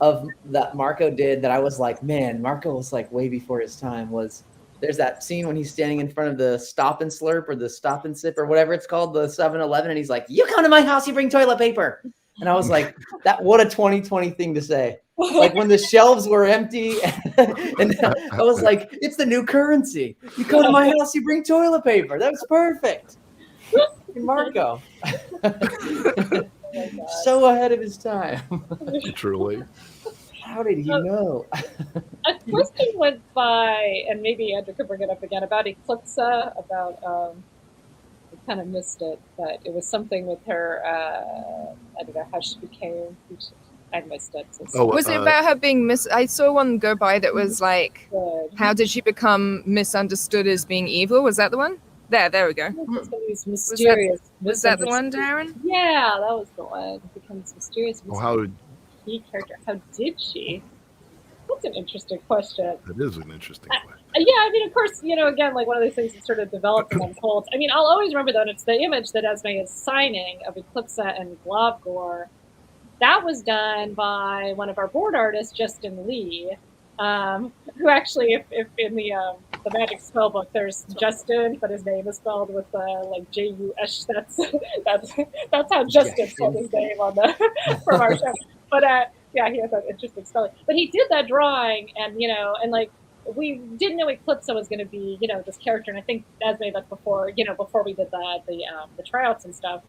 of that Marco did that I was like, man, Marco was like way before his time, was there's that scene when he's standing in front of the Stop and Slurp or the Stop and Sip or whatever it's called, the 7-Eleven, and he's like, you come to my house, you bring toilet paper. And I was like, what a 2020 thing to say. Like when the shelves were empty, and I was like, it's the new currency. You come to my house, you bring toilet paper. That was perfect. Marco. So ahead of his time. Truly. How did he know? A question went by, and maybe Andrew could bring it up again, about Eclipsa, about, I kind of missed it, but it was something with her, I don't know how she became, I missed it. So was it about her being I saw one go by that was like, how did she become misunderstood as being evil? Was that the one? There we go. Mysterious. Was that the one, Darren? Yeah, that was the one. It becomes mysterious. How key character. How did she? That's an interesting question. That is an interesting question. Yeah, I mean, of course, again, like one of these things that sort of developed and unfolds. I mean, I'll always remember that it's the image that Esme is signing of Eclipsa and Globgore. That was done by one of our board artists, Justin Lee, who actually, if in the Magic Spellbook, there's Justin, but his name is spelled with like J-U-S. That's how Justin spelled his name on from our show. But yeah, he has that interesting spelling. But he did that drawing, and and like we didn't know Eclipsa was going to be this character, and I think Esme, that's before before we did the tryouts and stuff.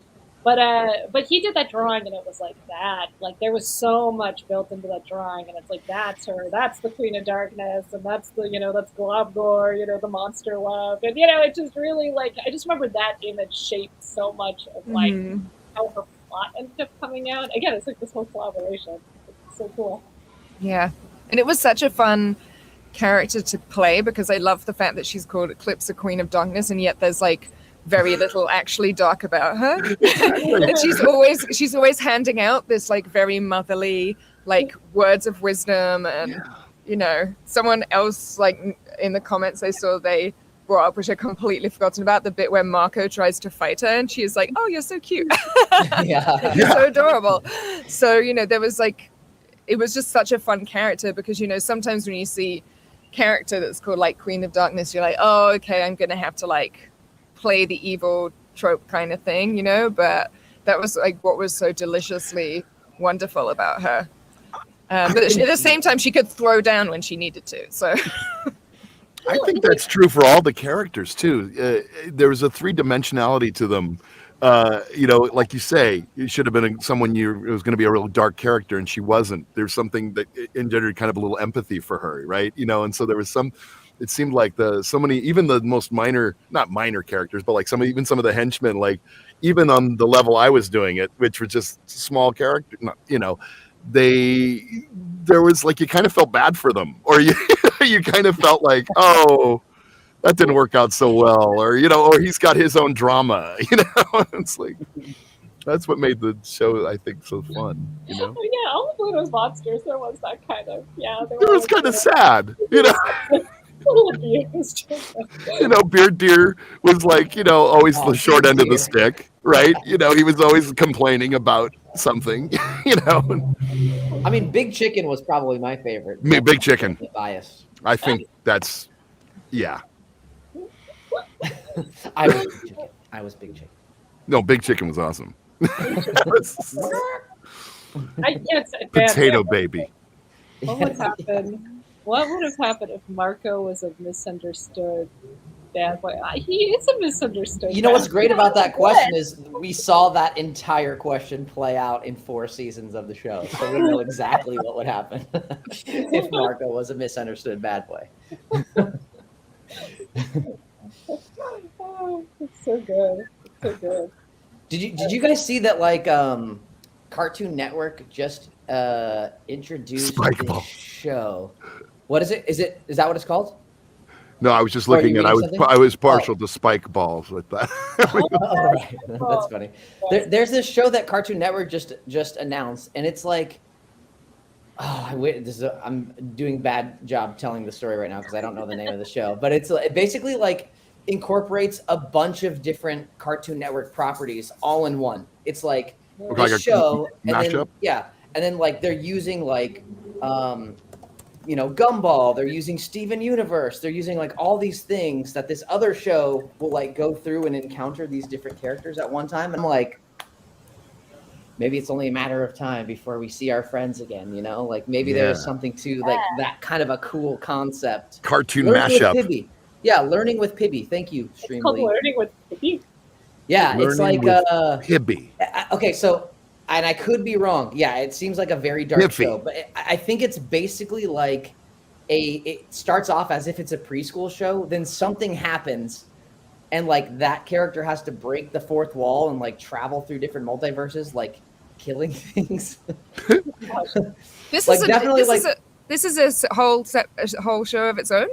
But he did that drawing, and it was like that. Like there was so much built into that drawing, and it's like that's her, that's the Queen of Darkness, and that's the that's Globgore, the monster love, and it just really like I just remember that image shaped so much of like how her plot ended up coming out. Again, it's like this whole collaboration. It's so cool. Yeah, and it was such a fun character to play because I love the fact that she's called Eclipse, the Queen of Darkness, and yet there's like very little actually dark about her. And she's always handing out this like very motherly like words of wisdom, and you know, someone else like in the comments I saw they brought up, which I completely forgotten about, the bit where Marco tries to fight her and she is like, oh, you're so cute. You're so adorable. So, you know, there was like, it was just such a fun character because, you know, sometimes when you see character that's called like Queen of Darkness, you're like, oh, okay, I'm gonna have to like play the evil trope kind of thing, you know, but that was like what was so deliciously wonderful about her. But at the same time, she could throw down when she needed to. So I think that's true for all the characters too. There was a three-dimensionality to them. You know, like you say, it should have been someone it was going to be a real dark character, and she wasn't. There's something that engendered kind of a little empathy for her, right? You know, and so there was some. It seemed like so many, even the most not minor characters, but like even some of the henchmen, like even on the level I was doing it, which were just small characters, you know. There was like, you kind of felt bad for them, or you kind of felt like, oh, that didn't work out so well, or, you know, or he's got his own drama, you know. It's like, that's what made the show, I think, so fun, you know. Yeah, all of those monsters, there was that kind of, it was kind of sad, you know. You know, Beard Deer was like, you know, always the short end of the stick, right? You know, he was always complaining about something, you know. I mean, Big Chicken was probably my favorite. Big Chicken. Bias. I think that's, yeah. I was Big Chicken. No, Big Chicken was awesome. I can't say Potato baby. What would happen? What would have happened if Marco was a misunderstood bad boy? He is a misunderstood. You know what's great about that question is we saw that entire question play out in 4 seasons of the show, so we know exactly what would happen if Marco was a misunderstood bad boy. Oh, it's so good. It's so good. Did you guys see that like Cartoon Network just introduced this show? What is it? Is that what it's called? No, I was just looking at. I was partial to spike balls with that. Right. That's funny. There's this show that Cartoon Network just announced, and it's like, I'm doing a bad job telling the story right now because I don't know the name of the show, but it basically like incorporates a bunch of different Cartoon Network properties all in one. It's like a show, and then like they're using like you know, Gumball, they're using Steven Universe, they're using like all these things that this other show will like go through and encounter these different characters at one time. And I'm like, maybe it's only a matter of time before we see our friends again, you know? Like maybe there's something to like that kind of a cool concept. Cartoon mashup. Pibby. Yeah, Learning with Pibby. Thank you, Streamly. It's called Learning with Pibby. Yeah, it's like Pibby. Okay, so, and I could be wrong. Yeah, it seems like a very dark show, but I think it's basically like it starts off as if it's a preschool show, then something happens, and like that character has to break the fourth wall and like travel through different multiverses, like killing things. This is a whole show of its own.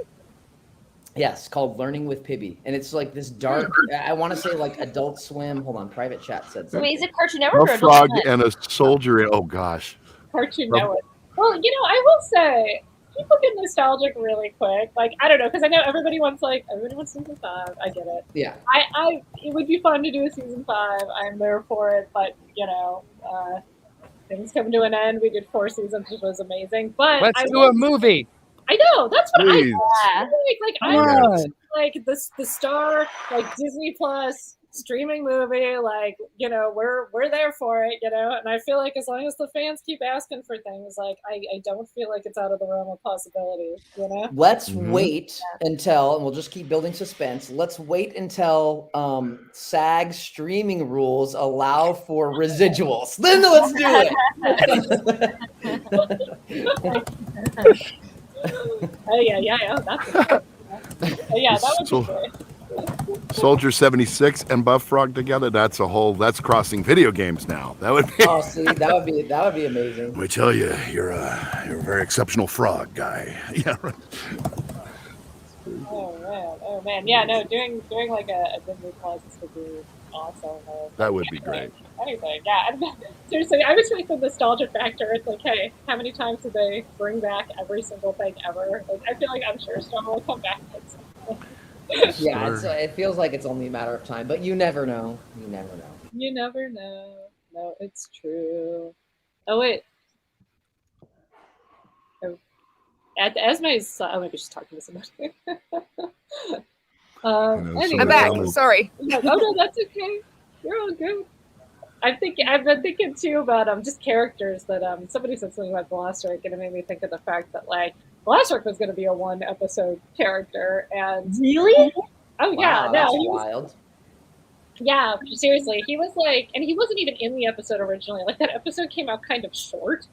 Yes, called Learning with Pibby, and it's like this dark. I want to say like Adult Swim. Hold on, Private Chat said something. Wait, is it Cartoon Network? A frog and a soldier. Oh gosh. Cartoon Network. Well, you know, I will say people get nostalgic really quick. Like I don't know, because I know everybody wants season 5. I get it. Yeah. It would be fun to do a season 5. I'm there for it, but you know, things come to an end. We did 4 seasons, which was amazing. But let's do a movie. I know, that's what Please. I like the Star, like Disney Plus streaming movie, like, you know, we're there for it, you know, and I feel like as long as the fans keep asking for things, like I don't feel like it's out of the realm of possibility, you know. Let's wait until, and we'll just keep building suspense. Let's wait until SAG streaming rules allow for residuals. Then let's do it. That would be great. Soldier 76 and Buff Frog together. That's crossing video games now. That would be. Oh, see, that would be amazing. I tell you, you're very exceptional frog guy. Yeah. Right. Oh man, yeah, no, doing like a Disney Plus would be awesome. That would be great. Anything, yeah. Seriously, I was with the nostalgia factor. It's like, hey, how many times did they bring back every single thing ever? Like, I feel like I'm sure Star will come back. Yeah, it feels like it's only a matter of time, but you never know. You never know. You never know. No, it's true. Oh wait. At Esme's, maybe she's talking to somebody. Anyway. I'm back. Sorry. Oh no, that's okay. You're all good. I've been thinking too about just characters that somebody said something about Glossaric, and it made me think of the fact that like Glossaric was going to be a 1 episode character, and really, oh yeah, Wow, no, that's he wild. was, yeah, seriously, he was like, and he wasn't even in the episode originally. Like that episode came out kind of short,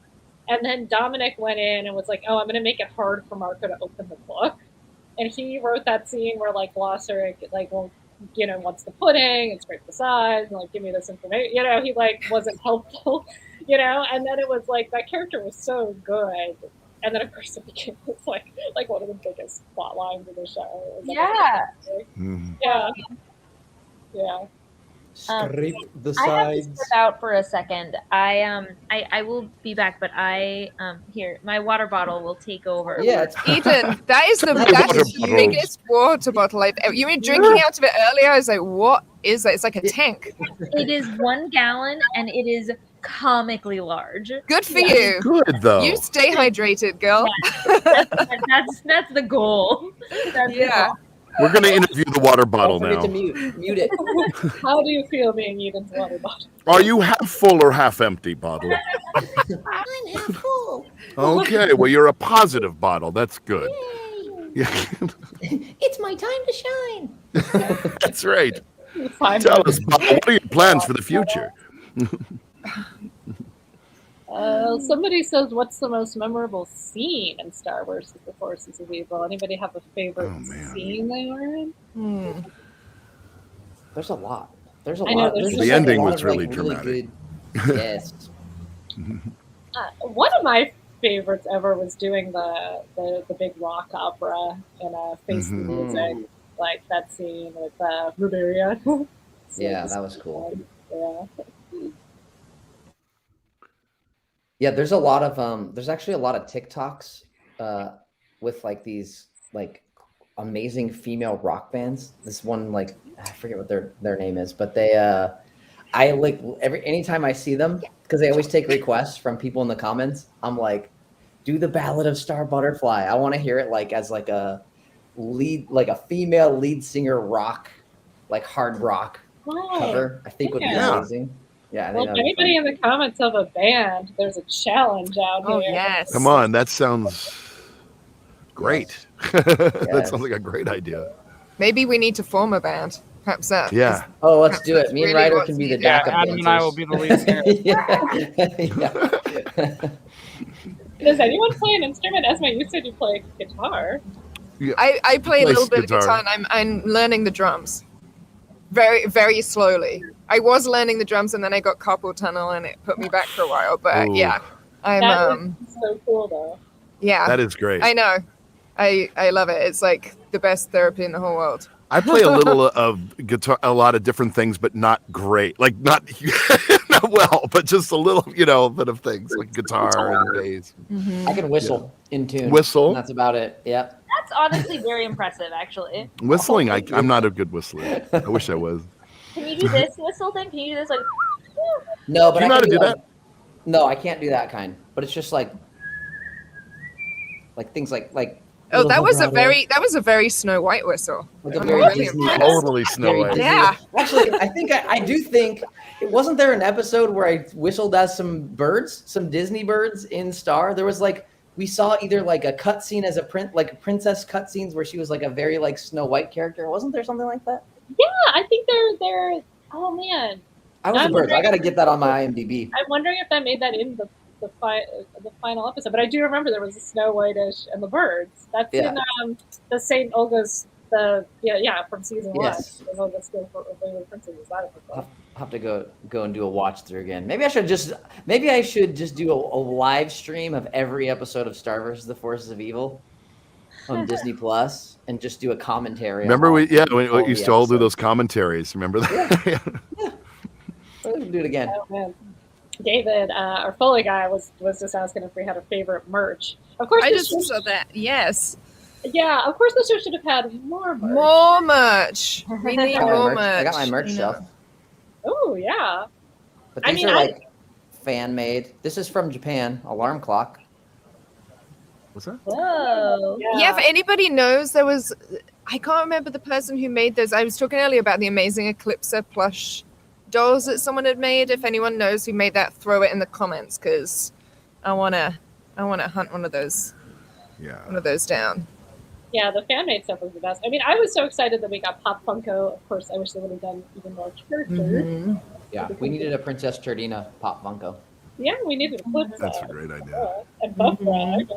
and then Dominic went in and was like, "Oh, I'm going to make it hard for Marco to open the book," and he wrote that scene where like Glossaric like won't. Wants the pudding and scrape the sides and like give me this information. He like wasn't helpful, and then it was like that character was so good. And then of course it became like one of the biggest plot lines of the show. Yeah. Yeah. Scrape the I have to sides. step out for a second. I will be back, but here my water bottle will take over. Yeah, it's Eden, that is the bottle. biggest water bottle I've ever. You were drinking out of it earlier. I was like, what is that? It's like a tank. It is 1 gallon and it is comically large. Good for you. Good though. You stay hydrated, girl. That's the goal. That's the goal. We're going to interview the water bottle Don't forget now. to mute it. How do you feel being Eden's water bottle? Are you half full or half empty bottle? I'm half full. Okay, well you're a positive bottle. That's good. Yeah. It's my time to shine. That's right. Fine. Tell us, Bob, what are your plans for the future? Somebody says, what's the most memorable scene in Star Wars: The Forces of Evil? Anybody have a favorite scene they were in? There's a lot. There's a I know, lot. there's There's just The like, ending a lot was of, like, really dramatic. good- Yes. One of my favorites ever was doing the big rock opera in Face the Music, like that scene with Ruberia. Yeah, that was cool. Yeah. Yeah, there's a lot of there's actually a lot of TikToks with like these like amazing female rock bands. This one, like, I forget what their name is, but they I like anytime I see them, because they always take requests from people in the comments, I'm like, do the Ballad of Star Butterfly. I want to hear it like as like a lead, like a female lead singer rock, like hard rock cover. I think would be amazing. Yeah. Well, if anybody in the comments have a band, there's a challenge out here. Oh, yes. Come on, that sounds great. That sounds like a great idea. Maybe we need to form a band. Perhaps that. Yeah. Oh, let's do it. Me and really Ryder what's can be the needed. backup Adam and I will be the lead singer. Does anyone play an instrument? Esme, you said you play guitar. I play a little bit of guitar. guitar, and I'm learning the drums very, very slowly. I was learning the drums, and then I got carpal tunnel, and it put me back for a while. But Ooh. yeah, That I'm is so cool, though. yeah, That is great. I know. I love it. It's like the best therapy in the whole world. I play a little of guitar, a lot of different things, but not great. Like not not well, but just a little, a bit of things like guitar and bass. I can whistle in tune. Whistle? And that's about it. Yep. That's honestly very impressive, actually. Whistling, I'm not a good whistler. I wish I was. Can you do this whistle thing? Can you do this like? No, but Do you I know how can to do like, that? No, I can't do that kind. But it's just like things like Oh, little that was a vibrato, very Snow White whistle. like a I'm very really Disney. impressed. Totally Snow very White. Disney- Yeah. Actually, I think I do think it wasn't there an episode where I whistled as some birds, some Disney birds in Star. There was like we saw either like a cutscene as a princess cutscenes where she was like a very like Snow White character. Wasn't there something like that? Yeah, I think they're. Oh man, I was a I'm bird. I wondering- got to get that on my IMDb. I'm wondering if that made that in the final episode. But I do remember there was a Snow Whitish and the birds. That's in the Saint Olga's from season Yes. one. The Olga's School for Favorite Princesses. I'll have to go and do a watch through again. Maybe I should just do a live stream of every episode of Star vs. the Forces of Evil on Disney Plus and just do a commentary. Remember we used to all do those episodes. commentaries. Remember that? Yeah. Let's do it again. Oh, man. David, our Foley guy, was just asking if we had a favorite merch. Of course, I just saw that. Yes. Yeah, of course the show should have had more merch. More merch. We need more merch. I got my merch stuff. Oh, yeah. But these are like fan made. This is from Japan. Alarm clock. What's that? Whoa. Yeah, if anybody knows, I can't remember the person who made those. I was talking earlier about the amazing Eclipsa plush dolls that someone had made. If anyone knows who made that, throw it in the comments because I wanna hunt one of those. Yeah. One of those down. Yeah, the fan-made stuff was the best. I mean, I was so excited that we got Pop Funko. Of course, I wish they would have done even more characters. Mm-hmm. Yeah, we needed a Princess Turdina Pop Funko. Yeah, we needed a flip. That's a great idea. And Buff Rag.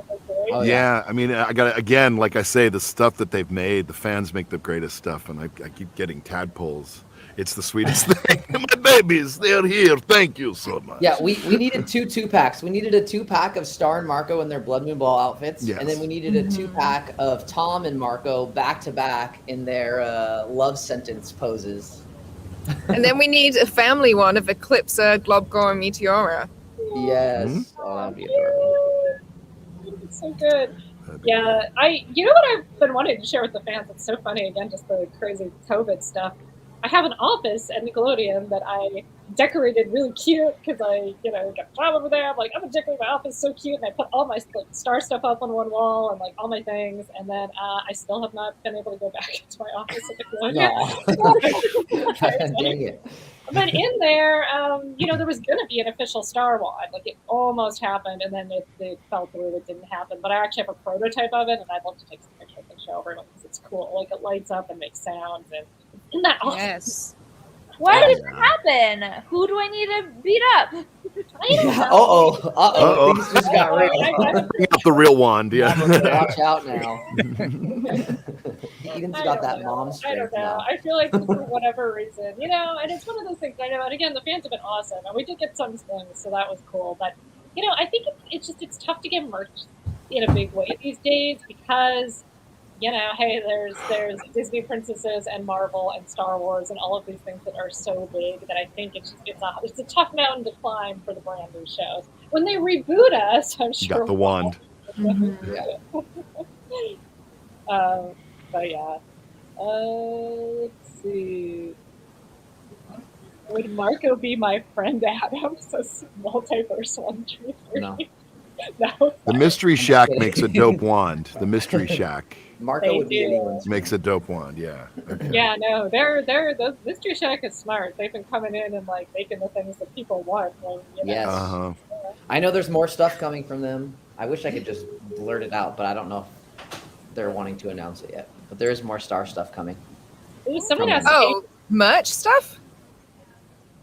Oh, yeah, I mean, I got again, like I say, the stuff that they've made, the fans make the greatest stuff, and I keep getting tadpoles. It's the sweetest thing. My babies, they're here. Thank you so much. Yeah, we needed two packs. We needed a 2-pack of Star and Marco in their Blood Moon Ball outfits, Yes. and then we needed a 2-pack of Tom and Marco back to back in their love sentence poses. And then we need a family one of Eclipsa, Globgor, and Meteora. Yes. Mm-hmm. Oh, that'd be adorable. It's so good. Yeah, you know what I've been wanting to share with the fans? It's so funny, again, just the crazy COVID stuff. I have an office at Nickelodeon that I decorated really cute because I, got a job over there. I'm like, I'm gonna decorate my office so cute, and I put all my Star stuff up on one wall and all my things. And then I still have not been able to go back into my office at Nickelodeon. Dang it. But in there, there was going to be an official Star Wand. Like, it almost happened, and then it fell through. It didn't happen. But I actually have a prototype of it, and I'd love to take some pictures and show everyone because it's cool. Like, it lights up and makes sounds. And isn't that awesome? Yes. Why did it happen? Who do I need to beat up? Uh-oh. Things just got real. Bring out the real wand, yeah. Watch out now. Eden's got that mom strength. I don't know. Now. I feel like for whatever reason, and it's one of those things I know. And again, the fans have been awesome, and we did get some things, so that was cool. But I think it's tough to get merch in a big way these days because hey, there's Disney princesses and Marvel and Star Wars and all of these things that are so big that I think it's a tough mountain to climb for the brand new shows. When they reboot us, I'm sure Got the wand. Yeah. But yeah, let's see. Would Marco be my friend Adam? Says Multiverse 123. No. No. The Mystery Shack makes a dope wand. The Mystery Shack Marco would be anyone's. makes a dope wand. Yeah. Okay. Yeah, no, those Mystery Shack is smart. They've been coming in and making the things that people want. Yes. Uh-huh. I know there's more stuff coming from them. I wish I could just blurt it out, but I don't know if they're wanting to announce it yet. But there is more Star stuff coming. Ooh, someone has merch stuff?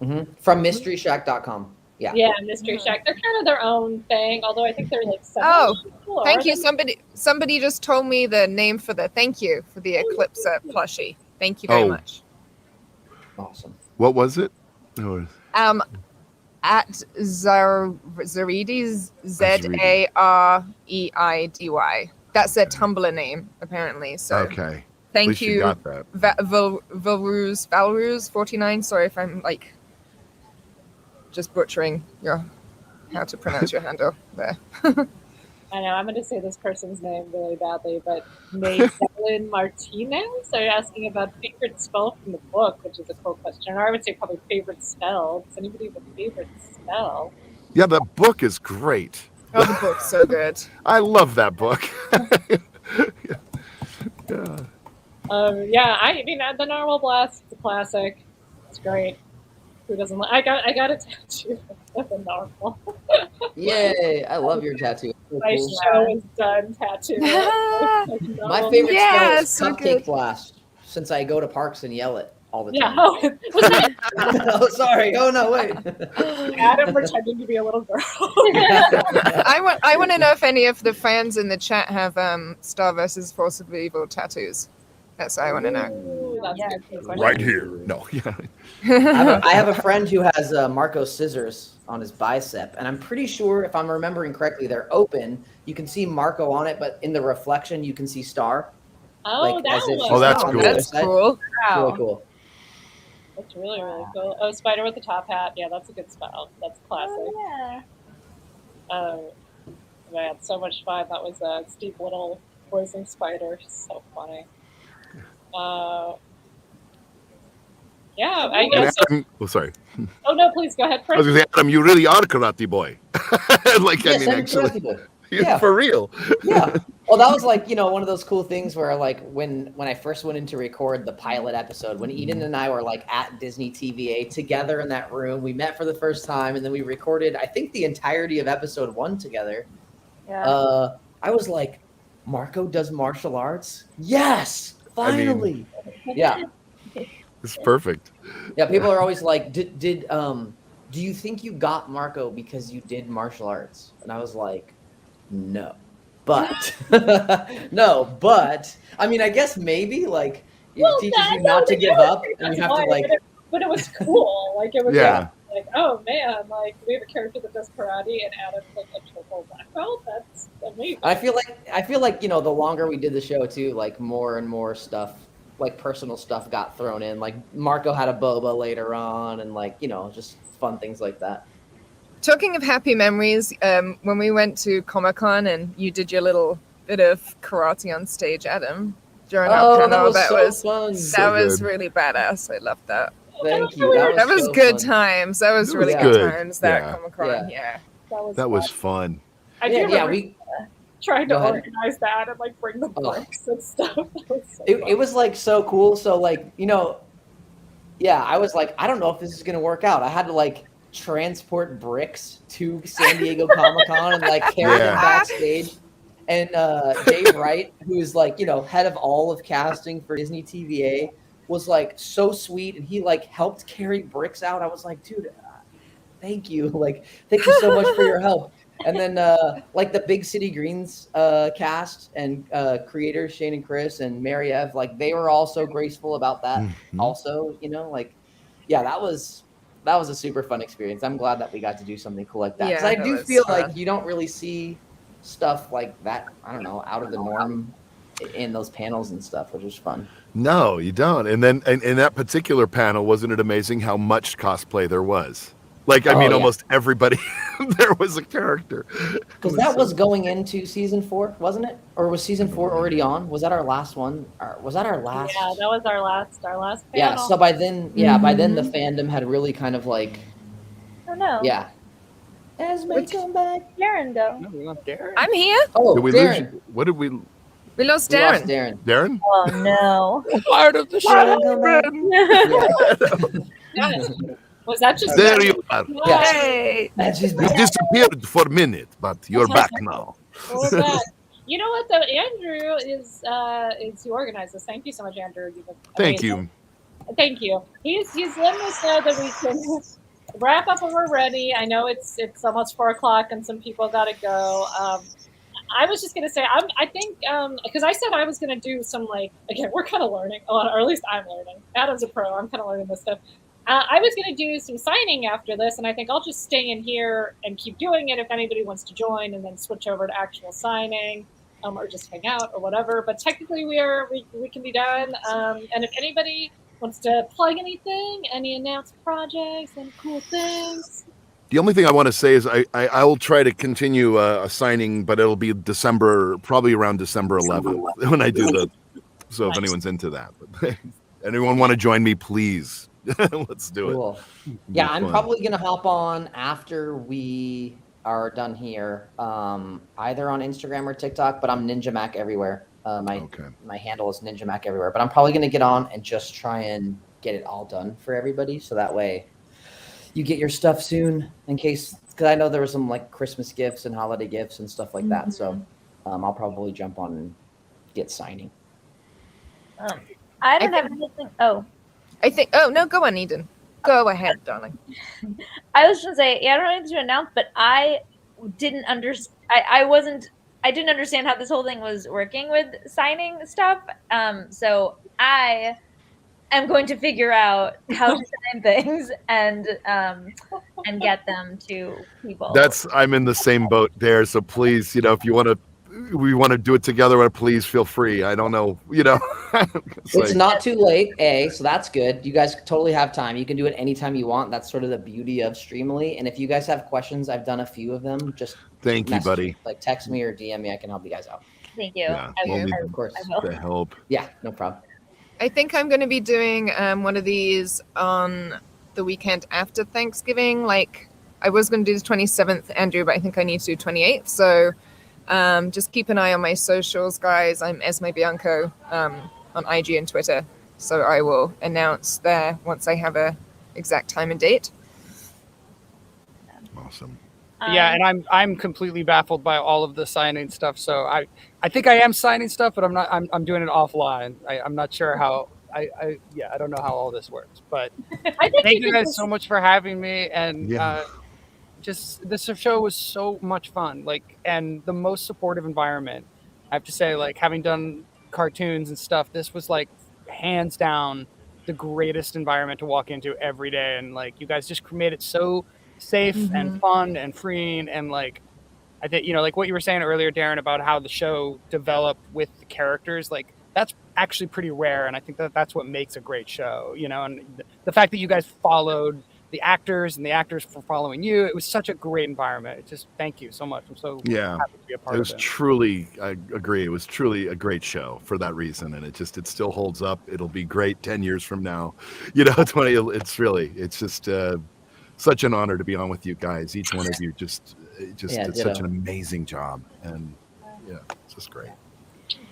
Mm-hmm. From MysteryShack.com. Yeah. Yeah, Mystery Shack. They're kind of their own thing, although I think they're thank you. Somebody just told me the name for the Eclipsa plushie. Thank you very much. Awesome. What was it? Oh. At Zarides, Zareidy. That's their Tumblr name, apparently. So Okay. Thank At least you got that. Valruz 49. Sorry if I'm just butchering how to pronounce your handle there. I know, I'm going to say this person's name really badly, but Maybelline Martinez are asking about favorite spell from the book, which is a cool question. Or I would say probably favorite spell. Does anybody have a favorite spell? Yeah, the book is great. Oh, the book's so good. I love that book. Yeah. I mean, the Narwhal Blast, it's a classic. It's great. Who doesn't I got a tattoo of a narwhal. Yay! I love your tattoo. My show is done tattoo. My favorite spell is Cupcake Blast, since I go to parks and yell it all the time. Oh, sorry. Oh no, wait. Adam pretending to be a little girl. I want to know if any of the fans in the chat have Star vs. Force of Evil tattoos. That's what I want to know. that's Yeah, a good good question. Right here. No. Yeah. I have a friend who has Marco's scissors on his bicep, and I'm pretty sure, if I'm remembering correctly, they're open. You can see Marco on it, but in the reflection, you can see Star. Oh, Like, that as if one. she's that's on cool. the other That's side. cool. It's really Wow. cool. That's really, really cool. Oh, Spider with the top hat. Yeah, that's a good spell. That's classic. Oh, yeah. Man, so much fun. That was Steve Little voicing Spider. So funny. Yeah, I And guess. Adam, sorry. Oh no, please go ahead, I was Chris. going to say, Adam, you really are Karate Boy. Like, Yeah, I mean, send actually, Karate Boy. Yeah. for real. Yeah. Well, that was like, one of those cool things where like when I first went in to record the pilot episode, when Eden and I were like at Disney TVA together in that room, we met for the first time and then we recorded, I think, the entirety of episode 1 together. Yeah. I was like, Marco does martial arts? Yes, I mean- finally. Yeah. It's perfect. Yeah, people are always like, do you think you got Marco because you did martial arts? And I was like, no. But I mean, I guess maybe like it teaches you not to give up and you have to like But it was cool. Like it was Yeah. like, oh man, like we have a character that does karate and Adam's like a triple black belt. That's amazing. I feel like the longer we did the show too, like more and more stuff, like personal stuff got thrown in. Like Marco had a boba later on and like, just fun things like that. Talking of happy memories, when we went to Comic-Con and you did your little bit of karate on stage, Adam, during our panel, that was fun. that was good. really badass. I loved that. Thank you. That was so good fun. times. That was It really was good good. times, that Yeah. Comic-Con. Yeah. That was fun. I do Yeah, remember we trying to Go ahead. organize that and like bring the books and stuff. That was so it fun. was like so cool. So like, yeah, I was like, I don't know if this is gonna work out. I had to like transport bricks to San Diego Comic-Con and like carry them Yeah. backstage. And Dave Wright, who is like, head of all of casting for Disney TVA, was like so sweet and he like helped carry bricks out. I was like, dude, thank you. Like, thank you so much for your help. And then like the Big City Greens cast and creators, Shane and Chris and Mary Ev, like they were all so graceful about that. Mhm. Also, like, yeah, that was a super fun experience. I'm glad that we got to do something cool like that. Because Yeah, I that do was feel fun. like you don't really see stuff like that, I don't know, out of the norm in those panels and stuff, which was fun. No, you don't. And then in that particular panel, wasn't it amazing how much cosplay there was? Like, I Oh, mean, yeah. almost everybody, there was a character. Because that was going into season 4, wasn't it? Or was season 4 already on? Was that our last one? Or was that our last? Yeah, that was our last panel. Yeah, so by then the fandom had really kind of like, Oh no. yeah. Esme, come back. Darren go. No, we love Darren. I'm here. Oh, Did we Darren. lose? What did we? We lost We lost Darren. Darren. Darren? Oh no. Part of the show. Darren, come back. Yeah. Was that just There you are. Yeah. Hey. And she's You back. disappeared for a minute, but you're back now. What was that? You know what though? Andrew is who organized this. Thank you so much, Andrew. You've been Thank amazing. you. Thank you. He's letting us know that we can wrap up when we're ready. I know it's almost 4:00 and some people gotta go. I was just gonna say I think because I said I was gonna do some like, again, we're kind of learning a lot, or at least I'm learning. Adam's a pro. I'm kind of learning this stuff. I was going to do some signing after this, and I think I'll just stay in here and keep doing it if anybody wants to join, and then switch over to actual signing, or just hang out or whatever. But technically, we can be done. And if anybody wants to plug anything, any announced projects, any cool things. The only thing I want to say is I will try to continue a signing, but it'll be December, probably around December 11th when I do the. So if Nice. anyone's into that, but anyone want to join me, please. Let's do it. Cool. It'll be Yeah, I'm fun. probably gonna hop on after we are done here, either on Instagram or TikTok. But I'm Ninja Mac everywhere. My handle is Ninja Mac everywhere. But I'm probably gonna get on and just try and get it all done for everybody, so that way you get your stuff soon. In case, because I know there were some like Christmas gifts and holiday gifts and stuff like that. So I'll probably jump on and get signing. I don't have anything. Oh, I think. Oh no, go on, Eden. Go ahead, darling. I was going to say, yeah, I don't have anything to announce, but I didn't understand. I didn't understand how this whole thing was working with signing stuff. So I am going to figure out how to sign things and get them to people. I'm in the same boat there. So please, if you want to, we want to do it together, please feel free. I don't know, It's not too late, so that's good. You guys totally have time. You can do it anytime you want. That's sort of the beauty of Streamly. And if you guys have questions, I've done a few of them. Just thank you, buddy. Me, like text me or DM me. I can help you guys out. Thank you. Yeah, of course. The help. Yeah, no problem. I think I'm going to be doing one of these on the weekend after Thanksgiving. Like, I was going to do the 27th, Andrew, but I think I need to do 28th. So just keep an eye on my socials, guys. I'm Esme Bianco on IG and Twitter. So I will announce there once I have a exact time and date. Awesome. Yeah, and I'm completely baffled by all of the signing stuff. So I think I am signing stuff, but I'm not. I'm doing it offline. I'm not sure how. I don't know how all this works. But thank you guys so much for having me. And just this show was so much fun. Like, and the most supportive environment. I have to say, like, having done cartoons and stuff, this was like hands down the greatest environment to walk into every day. And like, you guys just made it so safe and fun and freeing, and like I think like what you were saying earlier, Darren, about how the show developed with the characters, like that's actually pretty rare, and I think that's what makes a great show, and the fact that you guys followed the actors and the actors for following you, it was such a great environment. It just thank you so much. I'm so happy to be a part of it. It was truly, I agree, it was truly a great show for that reason, and it still holds up. It'll be great 10 years from now, 20. It's just such an honor to be on with you guys. Each one of you just did such an amazing job, and it's just great.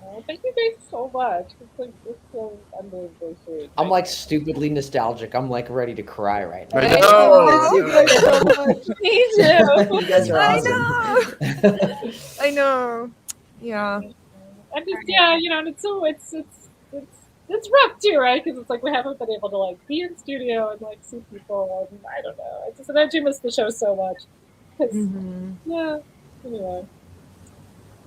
Oh, thank you guys so much. It's so unbelievably sweet. I'm like stupidly nostalgic. I'm like ready to cry right now. I know. You guys so much. Me too. You guys are awesome. I know. Yeah. And just and it's rough too, right? Because it's like we haven't been able to like be in studio and like see people, and I don't know. I do miss the show so much. Anyway,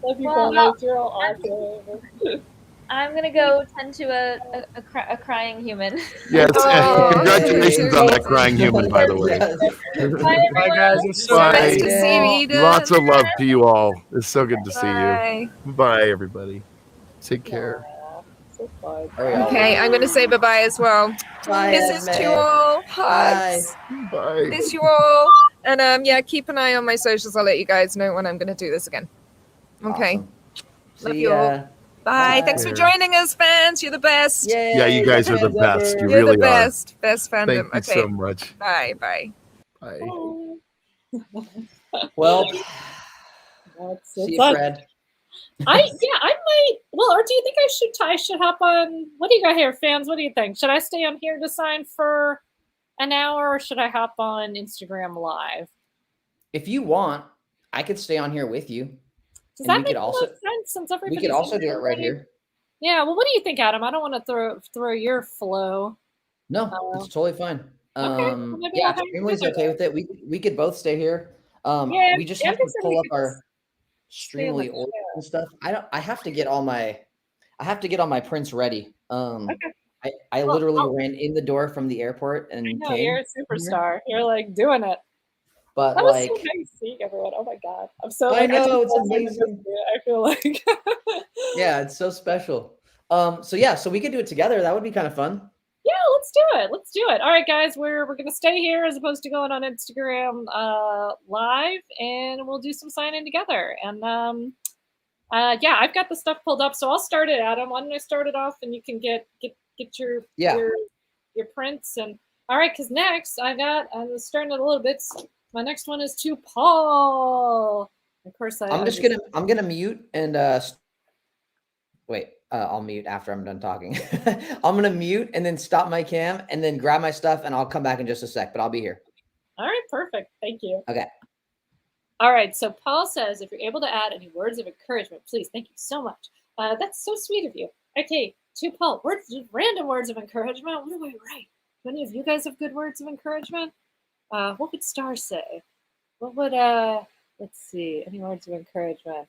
love you guys. You're all awesome. I'm gonna go tend to a crying human. Yes, congratulations on that crying human, by the way. Bye, guys. It's so nice to see you, Eden. Lots of love to you all. It's so good to see you. Bye, everybody. Take care. So fun. Okay, I'm going to say bye-bye as well. Bye, Kisses to you all. Hugs. Bye. Miss you all. And keep an eye on my socials. I'll let you guys know when I'm going to do this again. Okay. Awesome. Love you all. Bye. Thanks for joining us, fans. You're the best. Yay. Yeah, you guys are the best. You You're really the best. Best fandom. Thank you so much. Bye. Bye. Bye. Well, see you, fun. Fred. I might. Well, or do you think I should hop on? What do you got here, fans? What do you think? Should I stay on here to sign for an hour, or should I hop on Instagram Live? If you want, I could stay on here with you. Does that make more sense since everybody's we could also do it right here. Yeah. Well, what do you think, Adam? I don't want to throw your flow. No, it's totally fine. Okay. Yeah, Streamly's okay with it. We could both stay here. We just have to pull up our Streamly order and stuff. I have to get all my prints ready. I literally ran in the door from the airport and came. You're a superstar. You're like doing it. But that was so nice seeing everyone. Oh my god, I'm so. I know it's amazing. I feel like. Yeah, it's so special. So we could do it together. That would be kind of fun. Yeah, let's do it. All right, guys, we're gonna stay here as opposed to going on Instagram live, and we'll do some signing together. And I've got the stuff pulled up, so I'll start it, Adam. Why don't I start it off, and you can get your prints. And all right, because next I'm starting it a little bit. My next one is to Paul. Of course, I'm gonna mute and wait. I'll mute after I'm done talking. I'm gonna mute and then stop my cam and then grab my stuff, and I'll come back in just a sec. But I'll be here. All right, perfect. Thank you. Okay. All right. So Paul says, if you're able to add any words of encouragement, please. Thank you so much. That's so sweet of you. Okay, to Paul, random words of encouragement. What do I write? Do any of you guys have good words of encouragement? What would Star say? What would let's see, any words of encouragement?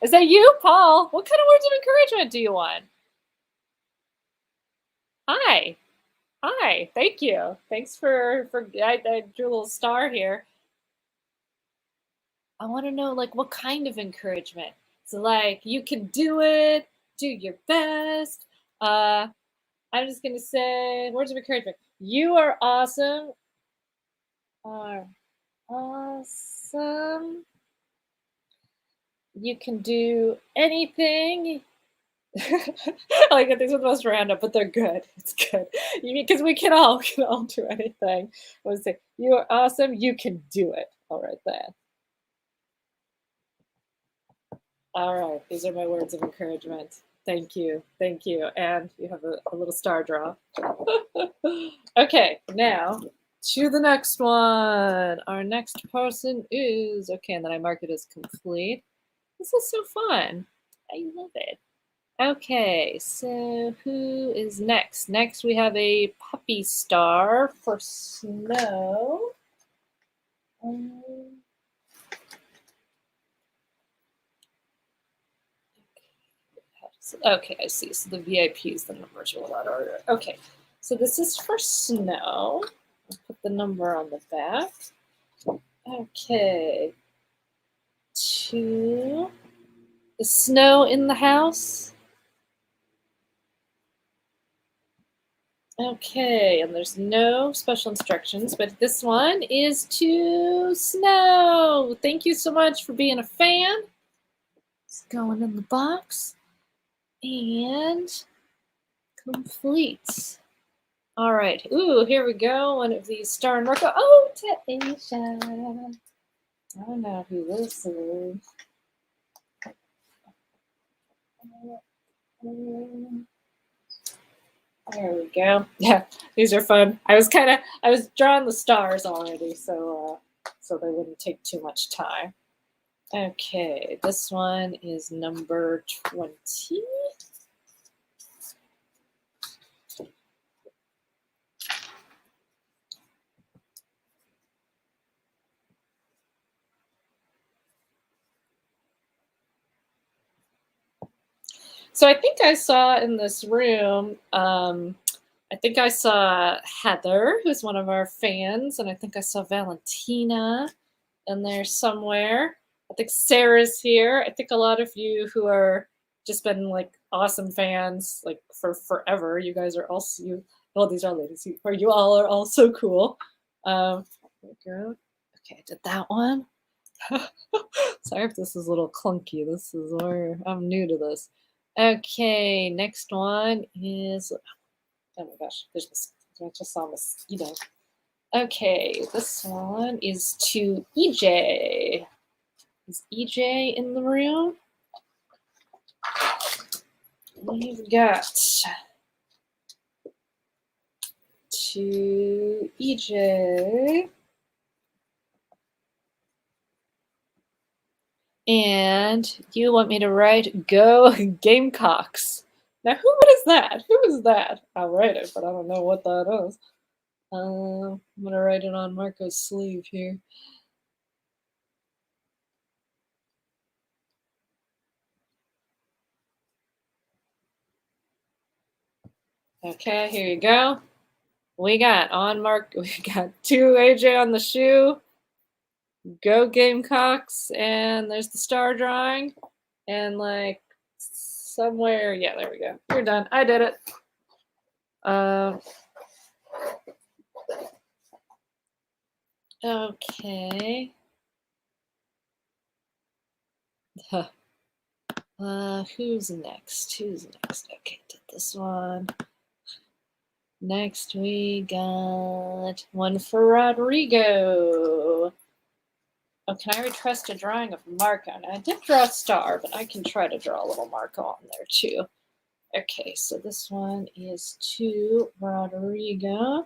Is that you, Paul? What kind of words of encouragement do you want? Hi. Hi. Thank you. Thanks for I drew a little star here. I want to know like what kind of encouragement. So like you can do it, do your best. I'm just gonna say words of encouragement. You are awesome. Are awesome. You can do anything. Like these are the most random, but they're good. It's good because we can all do anything. I would say you are awesome. You can do it. All right, there. All right, these are my words of encouragement. Thank you, and you have a little star draw. Okay, now to the next one. Our next person is okay, and then I mark it as complete. This is so fun. I love it. Okay, so who is next? Next, we have a puppy star for Snow. Okay, I see. So the VIPs, the numbers are a lot harder. Okay, so this is for Snow. I'll put the number on the back. Okay. 2. Is Snow in the house? Okay, and there's no special instructions, but this one is to Snow. Thank you so much for being a fan. It's going in the box. And complete. All right. Ooh, here we go. One of these Star and Marco. Oh, Taisha. I don't know who this is. There we go. Yeah, these are fun. I was drawing the stars already, so they wouldn't take too much time. Okay, this one is number 20. So I think I saw in this room, I think I saw Heather, who's one of our fans, and I think I saw Valentina in there somewhere. I think Sarah's here. I think a lot of you who are just been like awesome fans like for forever. You guys are also these are ladies. You all are all so cool. There we go. Okay, I did that one. Sorry if this is a little clunky. This is where I'm new to this. Okay, next one is, oh my gosh, there's this, I just saw a mosquito. Okay, this one is to EJ. Is EJ in the room? We've got to EJ. And you want me to write Go Gamecocks. Now, what is that? Who is that? I'll write it, but I don't know what that is. I'm going to write it on Marco's sleeve here. Okay, here you go. We got 2 AJ on the shoe. Go Gamecocks, and there's the star drawing. And like somewhere, yeah, there we go. You're done. I did it. Okay. Who's next? Okay, did this one. Next we got one for Rodrigo. Oh, can I retrust a drawing of Marco? Now, I did draw a star, but I can try to draw a little Marco on there too. Okay, so this one is to Rodrigo.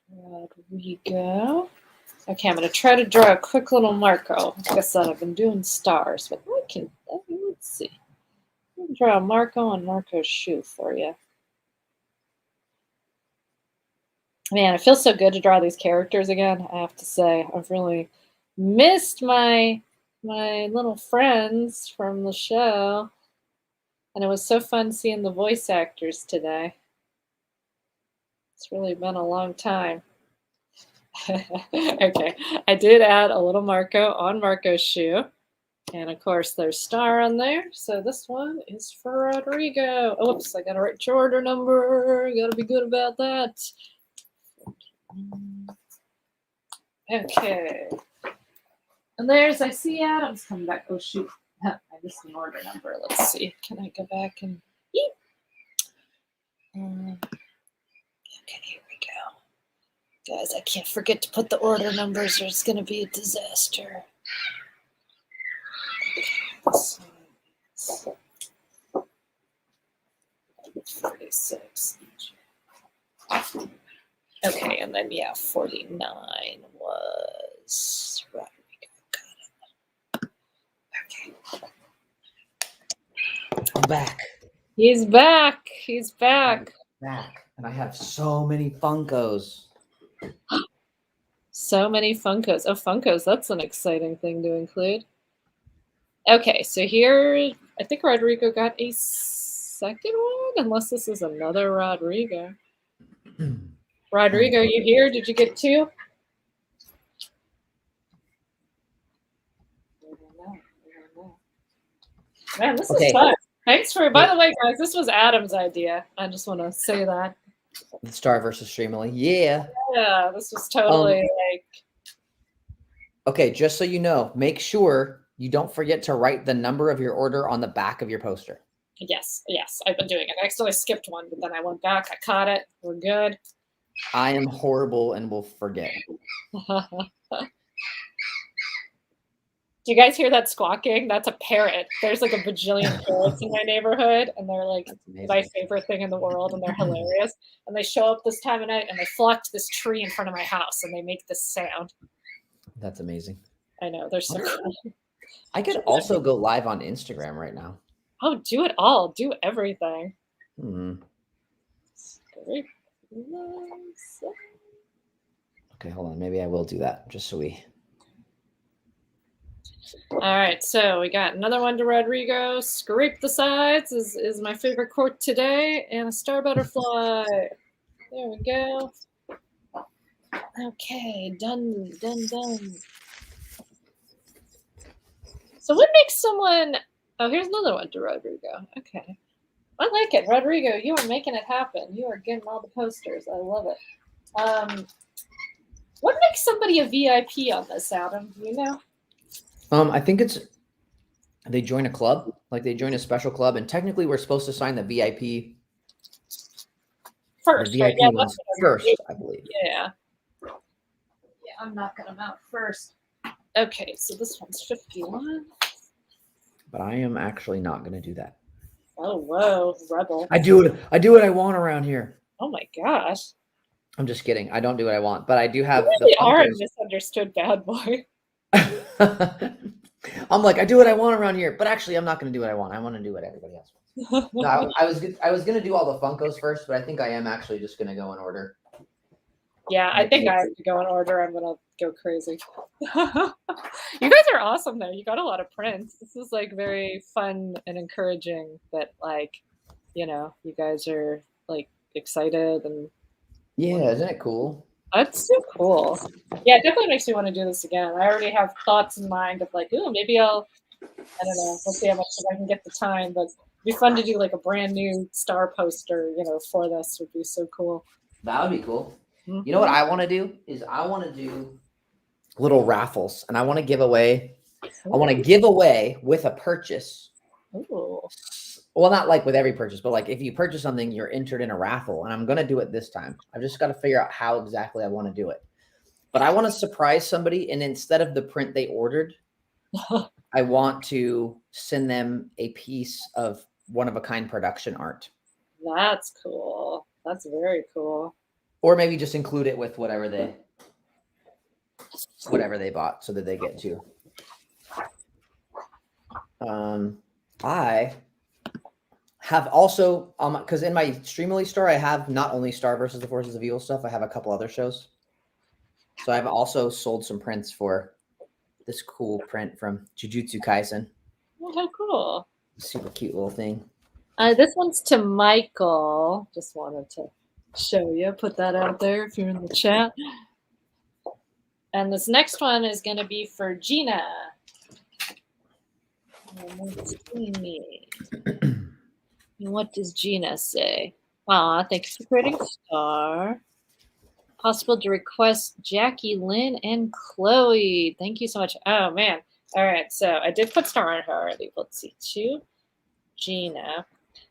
Rodrigo. Okay, I'm going to try to draw a quick little Marco. Like I said, I've been doing stars, but let's see. I'll draw a Marco on Marco's shoe for you. Man, it feels so good to draw these characters again, I have to say. I've really missed my my little friends from the show. And it was so fun seeing the voice actors today. It's really been a long time. Okay, I did add a little Marco on Marco's shoe. And of course, there's Star on there. So this one is for Rodrigo. Oh, whoops, I gotta write your order number. Gotta be good about that. Okay. And there's, I see Adam's coming back. Oh, shoot. I missed an order number. Let's see. Can I go back and eat? Okay, here we go. Guys, I can't forget to put the order numbers or it's going to be a disaster. 46. Okay, and then, yeah, 49 was Rodrigo. Got it. Okay. I'm back. He's back. He's back. Back. And I have so many Funkos. So many Funkos. Oh, Funkos, that's an exciting thing to include. Okay, so here, I think Rodrigo got a second one, unless this is another Rodrigo. Rodrigo, you here? Did you get two? Man, this is fun. Thanks for, by the way, guys, this was Adam's idea. I just want to say that. The Star versus Streamily. Yeah. Yeah, this was totally like. Okay, just so you know, make sure you don't forget to write the number of your order on the back of your poster. Yes, I've been doing it. I actually skipped one, but then I went back. I caught it. We're good. I am horrible and will forget. Do you guys hear that squawking? That's a parrot. There's like a bajillion parrots in my neighborhood, and they're like my favorite thing in the world, and they're hilarious. And they show up this time of night, and they flock to this tree in front of my house, and they make this sound. That's amazing. I know, they're so cool. I could also go live on Instagram right now. Oh, do it all. Do everything. Okay, hold on. Maybe I will do that just so we... All right, so we got another one to Rodrigo. Scrape the sides is my favorite quote today, and a star butterfly. There we go. Okay, done. So what makes someone... Oh, here's another one to Rodrigo. Okay. I like it. Rodrigo, you are making it happen. You are getting all the posters. I love it. What makes somebody a VIP on this, Adam? Do you know? I think it's they join a club, like they join a special club, and technically we're supposed to sign the VIP first. The VIP ones first, I believe. Yeah, I'm knocking them out first. Okay, so this one's 51. But I am actually not going to do that. Oh, whoa, rebel! I do what I want around here. Oh my gosh! I'm just kidding. I don't do what I want, but I do have. You really are a misunderstood bad boy. I'm like, I do what I want around here, but actually, I'm not going to do what I want. I want to do what everybody else wants. No, I was going to do all the Funkos first, but I think I am actually just going to go in order. Yeah, I think I have to go in order. I'm going to go crazy. You guys are awesome, though. You got a lot of prints. This is like very fun and encouraging that, like, you know, you guys are like excited and. Yeah, isn't it cool? That's so cool. Yeah, it definitely makes me want to do this again. I already have thoughts in mind of like, ooh, maybe I don't know, we'll see how much I can get the time, but it'd be fun to do like a brand new star poster, you know, for this would be so cool. That would be cool. Mm-hmm. You know what I want to do is I want to do little raffles, and I want to give away. Ooh. I want to give away with a purchase. Ooh. Well, not like with every purchase, but like if you purchase something, you're entered in a raffle, and I'm going to do it this time. I've just got to figure out how exactly I want to do it. But I want to surprise somebody, and instead of the print they ordered, I want to send them a piece of one-of-a-kind production art. That's cool. That's very cool. Or maybe just include it with whatever they bought so that they get to. I have also, because in my Streamily store, I have not only Star versus the Forces of Evil stuff, I have a couple other shows. So I've also sold some prints for this cool print from Jujutsu Kaisen. Oh, how cool. Super cute little thing. This one's to Michael. Just wanted to show you, put that out there if you're in the chat. And this next one is going to be for Gina. What does Gina say? Aw, thanks for creating Star. Possible to request Jackie, Lynn, and Chloe. Thank you so much. Oh, man. All right, so I did put Star on her already. Let's see, to Gina.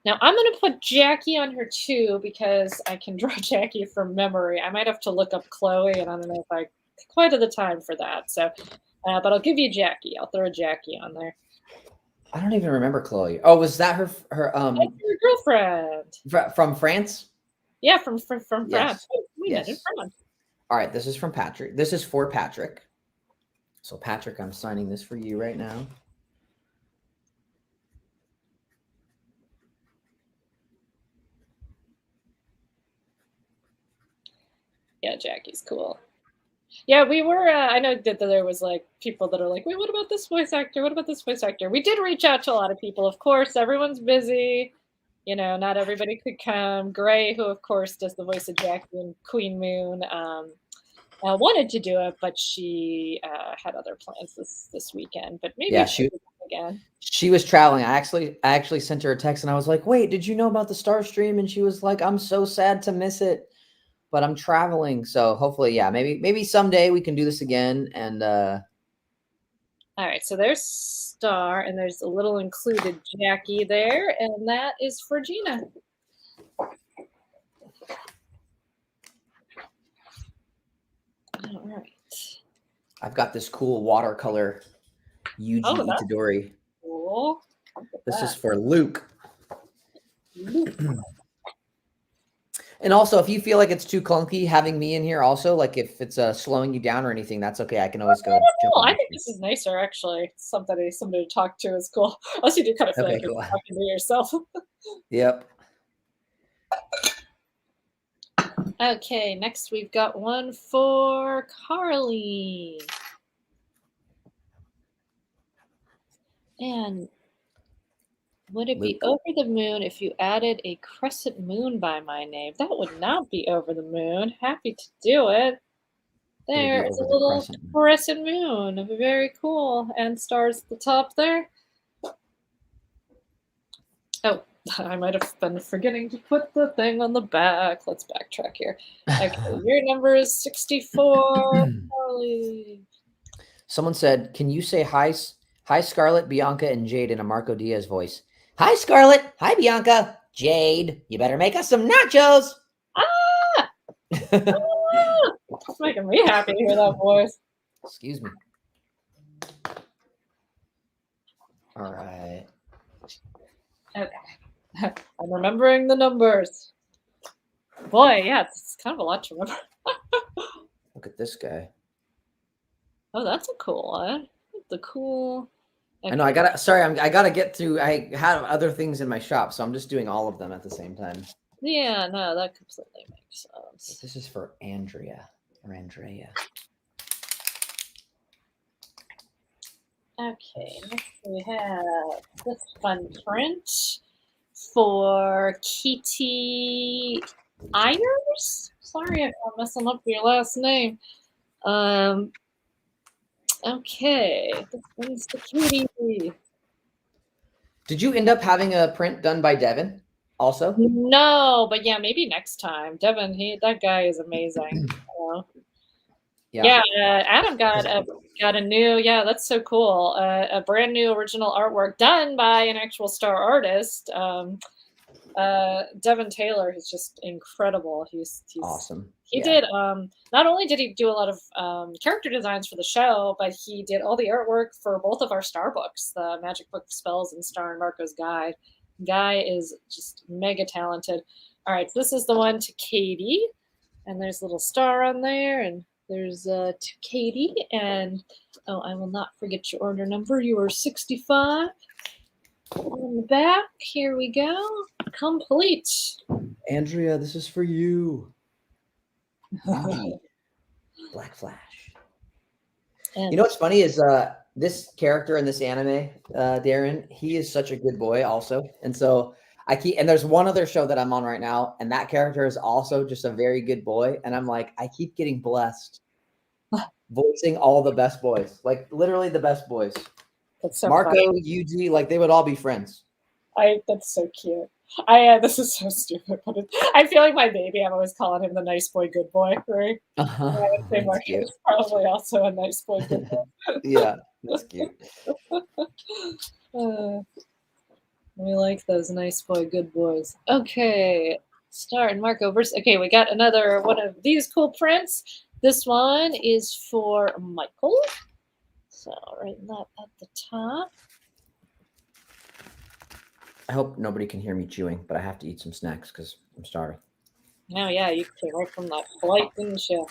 Now, I'm going to put Jackie on her too because I can draw Jackie from memory. I might have to look up Chloe, and I don't know if I quite have the time for that. So, but I'll give you Jackie. I'll throw Jackie on there. I don't even remember Chloe. Oh, was that her That's your girlfriend from France? Yeah, from France. Yes. We met in France. All right, this is from Patrick. This is for Patrick. So Patrick, I'm signing this for you right now. Yeah, Jackie's cool. Yeah, we were, I know that there was like people that are like, wait, what about this voice actor? What about this voice actor? We did reach out to a lot of people. Of course, everyone's busy. You know, not everybody could come. Gray, who of course does the voice of Jackie in Queen Moon, wanted to do it, but she had other plans this weekend. But maybe she again. She was traveling. I actually sent her a text and I was like, wait, did you know about the Star Stream? And she was like, I'm so sad to miss it, but I'm traveling. So hopefully, yeah, maybe someday we can do this again. And all right, so there's Star, and there's a little included Jackie there, and that is for Gina. All right. I've got this cool watercolor Yuji Itadori. Cool. This is for Luke. And also, if you feel like it's too clunky having me in here also, like if it's slowing you down or anything, that's okay. I can always go. Cool. I think this is nicer, actually. Somebody to talk to is cool. Unless you do kind of feel like you're talking to yourself. Yep. Okay, next we've got one for Carly. And would it be over the moon if you added a crescent moon by my name? That would not be over the moon. Happy to do it. There is a little crescent moon. Very cool. And stars at the top there. Oh, I might have been forgetting to put the thing on the back. Let's backtrack here. Okay, your number is 64, Carly. Someone said, can you say hi, Scarlett, Bianca, and Jade in a Marco Diaz voice? Hi, Scarlett. Hi, Bianca. Jade, you better make us some nachos. Ah! It's making me happy to hear that voice. Excuse me. All right. Okay. I'm remembering the numbers. Boy, yeah, it's kind of a lot to remember. Look at this guy. Oh, that's a cool one. The cool. Okay. I know. I gotta get through. I have other things in my shop, so I'm just doing all of them at the same time. Yeah, no, that completely makes sense. This is for Andrea or Andrea. Okay, next we have this fun print for Kitty Ayers. Sorry if I'm messing up your last name. Okay, this one's the Kitty. Did you end up having a print done by Devin also? No, but yeah, maybe next time. Devin, that guy is amazing. Yeah, Adam got a new. Yeah, that's so cool. A brand new original artwork done by an actual star artist. Devin Taylor is just incredible. He's awesome. He did. Not only did he do a lot of character designs for the show, but he did all the artwork for both of our star books, the Magic Book of Spells and Star and Marco's Guide. Guy is just mega talented. All right, so this is the one to Katie, and there's a little star on there, and there's to Katie, and oh, I will not forget your order number. You are 65. On the back, here we go. Complete. Andrea, this is for you. Black Flash. And You know what's funny is this character in this anime, Darren, he is such a good boy also. And so and there's one other show that I'm on right now, and that character is also just a very good boy. And I'm like, I keep getting blessed voicing all the best boys, like literally the best boys. that's so Marco, funny. Yuji, like they would all be friends. That's so cute. This is so stupid, but I feel like my baby. I'm always calling him the nice boy, good boy, right? I would say That's cute. Marco's probably also a nice boy, good boy. Yeah, that's cute. We like those nice boy, good boys. Okay, Star and Marco versus. Okay, we got another one of these cool prints. This one is for Michael. So I'll write that at the top. I hope nobody can hear me chewing, but I have to eat some snacks because I'm starving. Oh yeah, you came right from that flight, didn't you?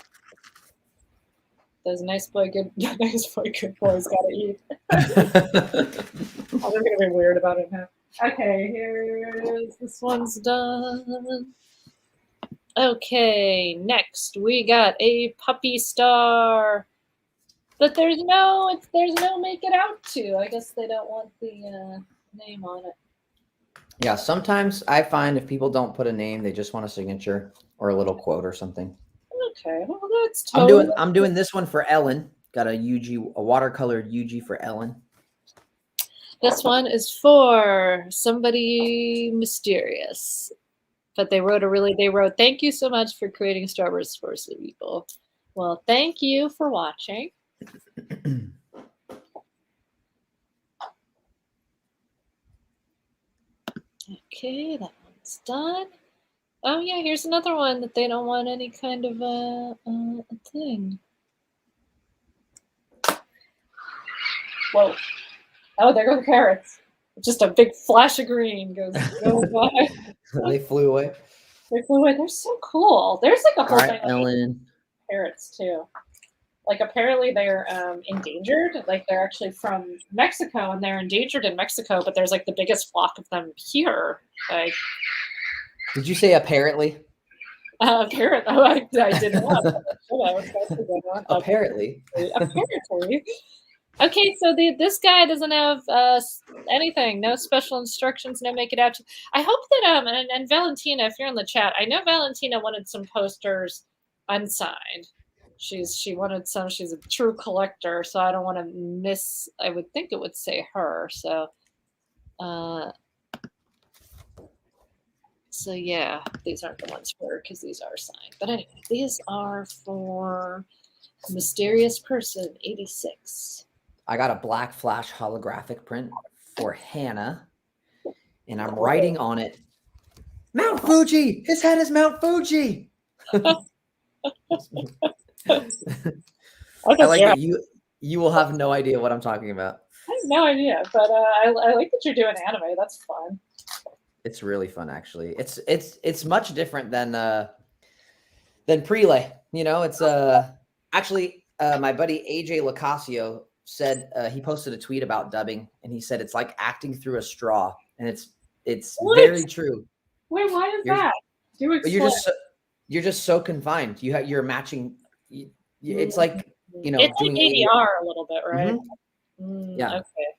Those nice boy, good boys gotta eat. I'm gonna be weird about it now. Okay, here's this one's done. Okay, next we got a puppy star, but there's no make it out to. I guess they don't want the name on it. Yeah, sometimes I find if people don't put a name, they just want a signature or a little quote or something. Okay, well that's totally. I'm doing this one for Ellen. Got a watercolored Yuji for Ellen. This one is for somebody mysterious. But they wrote, thank you so much for creating Starburst for the people. Well, thank you for watching. Okay, that one's done. Oh yeah, here's another one that they don't want any kind of a thing. Whoa. Oh, there go the carrots. Just a big flash of green goes by. They flew away. They flew away. They're so cool. There's like a whole All right, thing Ellen. Parrots too. Like apparently they're endangered. Like they're actually from Mexico and they're endangered in Mexico, but there's like the biggest flock of them here. Like, did you say apparently? Parrot. Oh, I didn't know. Apparently. Apparently. Okay, so this guy doesn't have anything, no special instructions, no make it out. I hope that and Valentina, if you're in the chat, I know Valentina wanted some posters unsigned. She wanted some. She's a true collector, so I don't want to miss. I would think it would say her. So, so yeah, these aren't the ones for her because these are signed. But anyway, these are for Mysterious Person 86. I got a black flash holographic print for Hannah, and I'm writing on it, Mount Fuji. His head is Mount Fuji. I like that you will have no idea what I'm talking about. I have no idea, but I like that you're doing anime. That's fun. It's really fun, actually. It's much different than Prelay. You know, it's actually my buddy AJ Lacasio said he posted a tweet about dubbing, and he said it's like acting through a straw, and it's very true. Wait, why is that? Do explain. You're just so confined. You're matching. It's like it's doing like ADR a little bit, right? Mm-hmm. Yeah. Okay.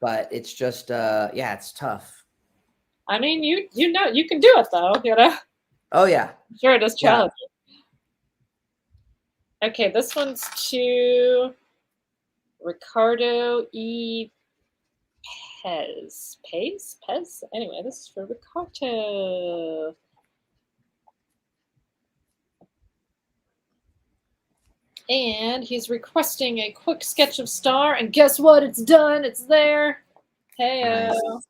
But it's just it's tough. I mean, you can do it though, Oh yeah. Sure, it is challenging. Yeah. Okay, this one's to Ricardo E. Pez. Anyway, this is for Ricardo. And he's requesting a quick sketch of Star, and guess what? It's done. It's there. Heyo. Nice.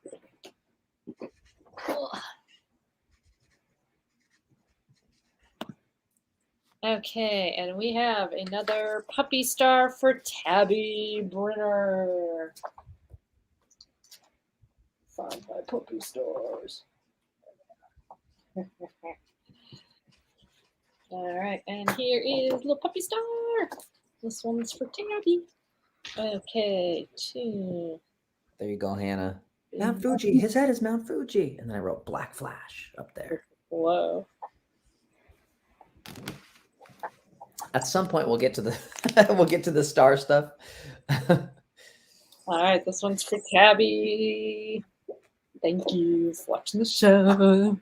Okay, and we have another puppy star for Tabby Brenner. Found my puppy stars. All right, and here is little puppy star. This one's for Tabby. Okay, 2. There you go, Hannah. Mount Fuji. His head is Mount Fuji. And then I wrote Black Flash up there. Whoa. At some point, we'll get to the we'll get to the star stuff. All right, this one's for Tabby. Thank you for watching the show.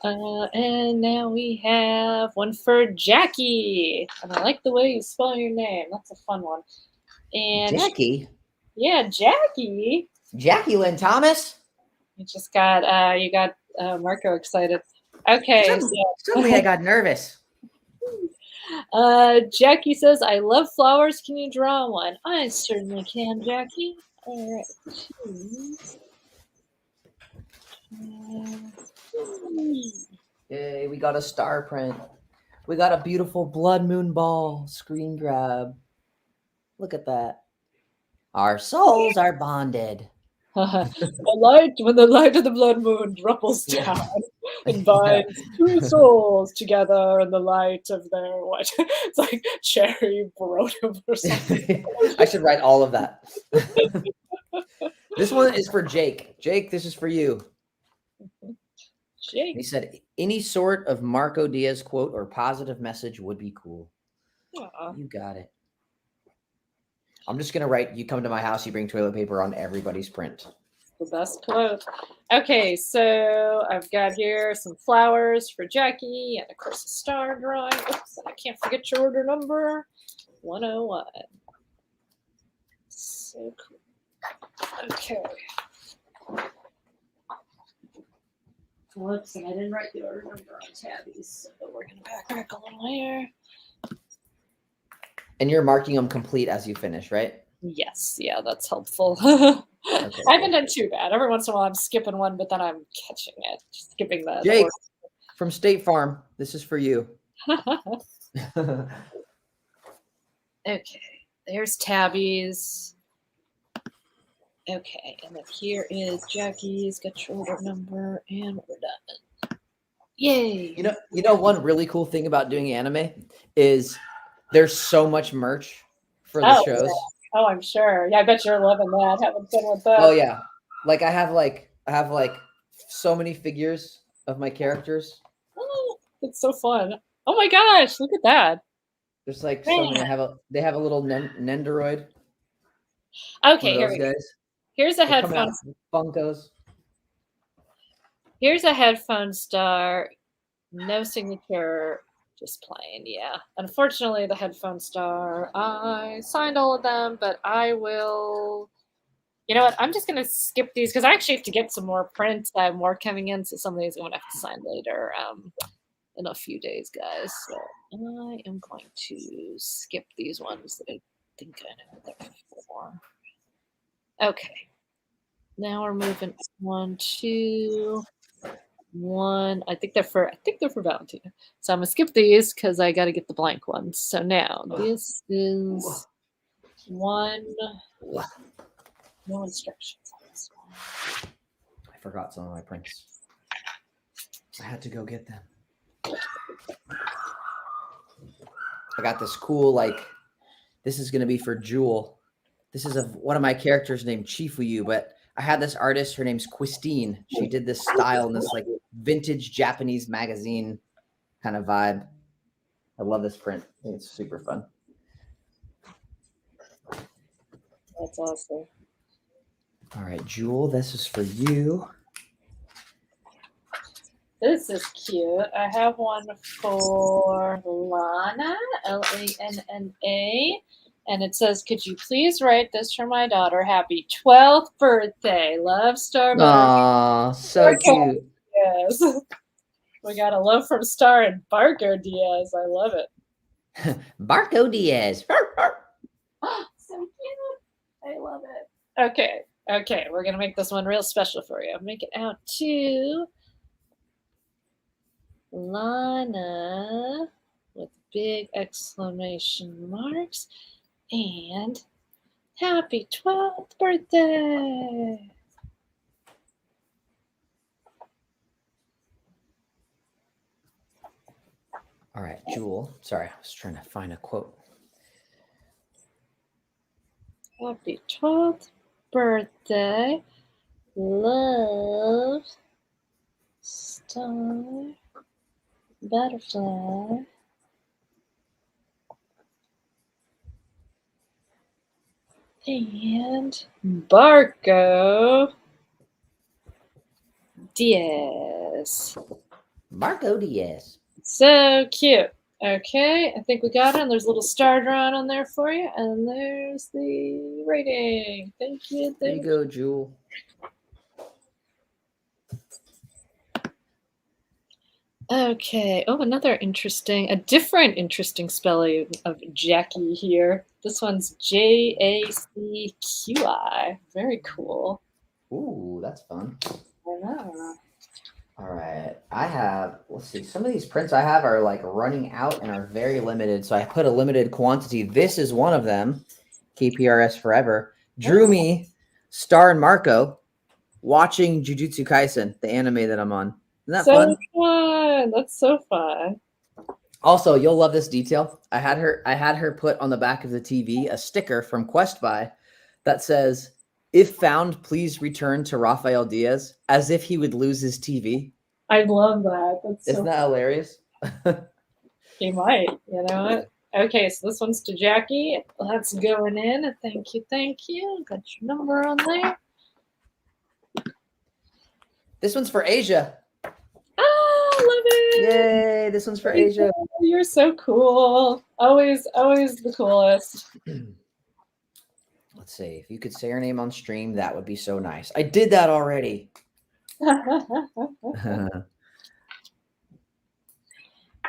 And now we have one for Jackie. And I like the way you spell your name. That's a fun one. And Jackie. Yeah, Jackie. Jackie Lynn Thomas. You just got you got Marco excited. Okay, Suddenly I got nervous. Jackie says, I love flowers. Can you draw one? I certainly can, Jackie. All right. Yay, we got a star print. We got a beautiful blood moon ball screen grab. Look at that. Our souls are bonded. When the light of the blood moon ripples down and binds two souls together in the light of their what? It's like cherry brotum or something. I should write all of that. This one is for Jake. Jake, this is for you. Jake. He said, any sort of Marco Diaz quote or positive message would be cool. Aww. You got it. I'm just going to write, you come to my house, you bring toilet paper on everybody's print. The best quote. Okay, so I've got here some flowers for Jackie and, of course, a star drawing. Oops, I can't forget your order number. 101. So cool. Okay. Whoops, and I didn't write the order number on Tabby's, so we're going to backtrack a little here. And you're marking them complete as you finish, right? Yes, yeah, that's helpful. Okay, I haven't done too bad. Every once in a while I'm skipping one, but then I'm catching it. Just skipping the Jake, from State Farm, this is for you. Okay, there's Tabby's. Okay, and then here is Jackie's. Got your order number, and we're done. Yay! You know, one really cool thing about doing anime is there's so much merch for the shows. Yeah. Oh, I'm sure. Yeah, I bet you're loving that. Having fun with that. Oh yeah, like I have so many figures of my characters. Oh, it's so fun. Oh my gosh, look at that. There's like so many. They have a little Nendoroid. Okay, here we go. Here's a headphone. Funkos. Here's a headphone star. No signature. Just plain, yeah. Unfortunately, the headphone star, I signed all of them, but I will. You know what? I'm just going to skip these because I actually have to get some more prints. I have more coming in, so some of these I'm going to have to sign later in a few days, guys. So I am going to skip these ones that I think I know what they're for. Okay. Now we're moving on to one. I think they're for Valentina. So I'm gonna skip these because I got to get the blank ones. So now this is one. No instructions on this one. I forgot some of my prints. I had to go get them. I got this cool, this is gonna be for Jewel. This is of one of my characters named Chifuyu, but I had this artist, her name's Christine. She did this style in this vintage Japanese magazine kind of vibe. I love this print. I think it's super fun. That's awesome. All right, Jewel, this is for you. This is cute. I have one for Lana, Lanna. And it says, could you please write this for my daughter? Happy 12th birthday. Love, Star. Aw, so cute. Yes. We got a love from Star and Barco Diaz. I love it. Barco Diaz. So cute. I love it. Okay. Okay. We're going to make this one real special for you. Make it out to Lana with big exclamation marks. And happy 12th birthday. All right, Jewel. Sorry, I was trying to find a quote. Happy 12th birthday. Love, Star, Butterfly, And Barco Diaz. Marco Diaz. So cute. Okay, I think we got it. And there's a little star drawn on there for you. And there's the rating. Thank you. There you go, Jewel. Okay. Oh, a different interesting spelling of Jackie here. This one's Jacqui. Very cool. Ooh, that's fun. I know. All right. Let's see, some of these prints I have are like running out and are very limited. So I put a limited quantity. This is one of them. KPRS Forever. Drew me, Star and Marco, watching Jujutsu Kaisen, the anime that I'm on. Isn't that fun? That's so fun. Also, you'll love this detail. I had her put on the back of the TV a sticker from Quest Buy that says, "If found, please return to Rafael Diaz," as if he would lose his TV. I love that. Isn't that hilarious? He might. You know what? Okay, so this one's to Jackie. That's going in. Thank you. Got your number on there. This one's for Asia. Ah, love it. Yay, this one's for Asia. You're so cool. Always the coolest. Let's see. If you could say her name on stream, that would be so nice. I did that already.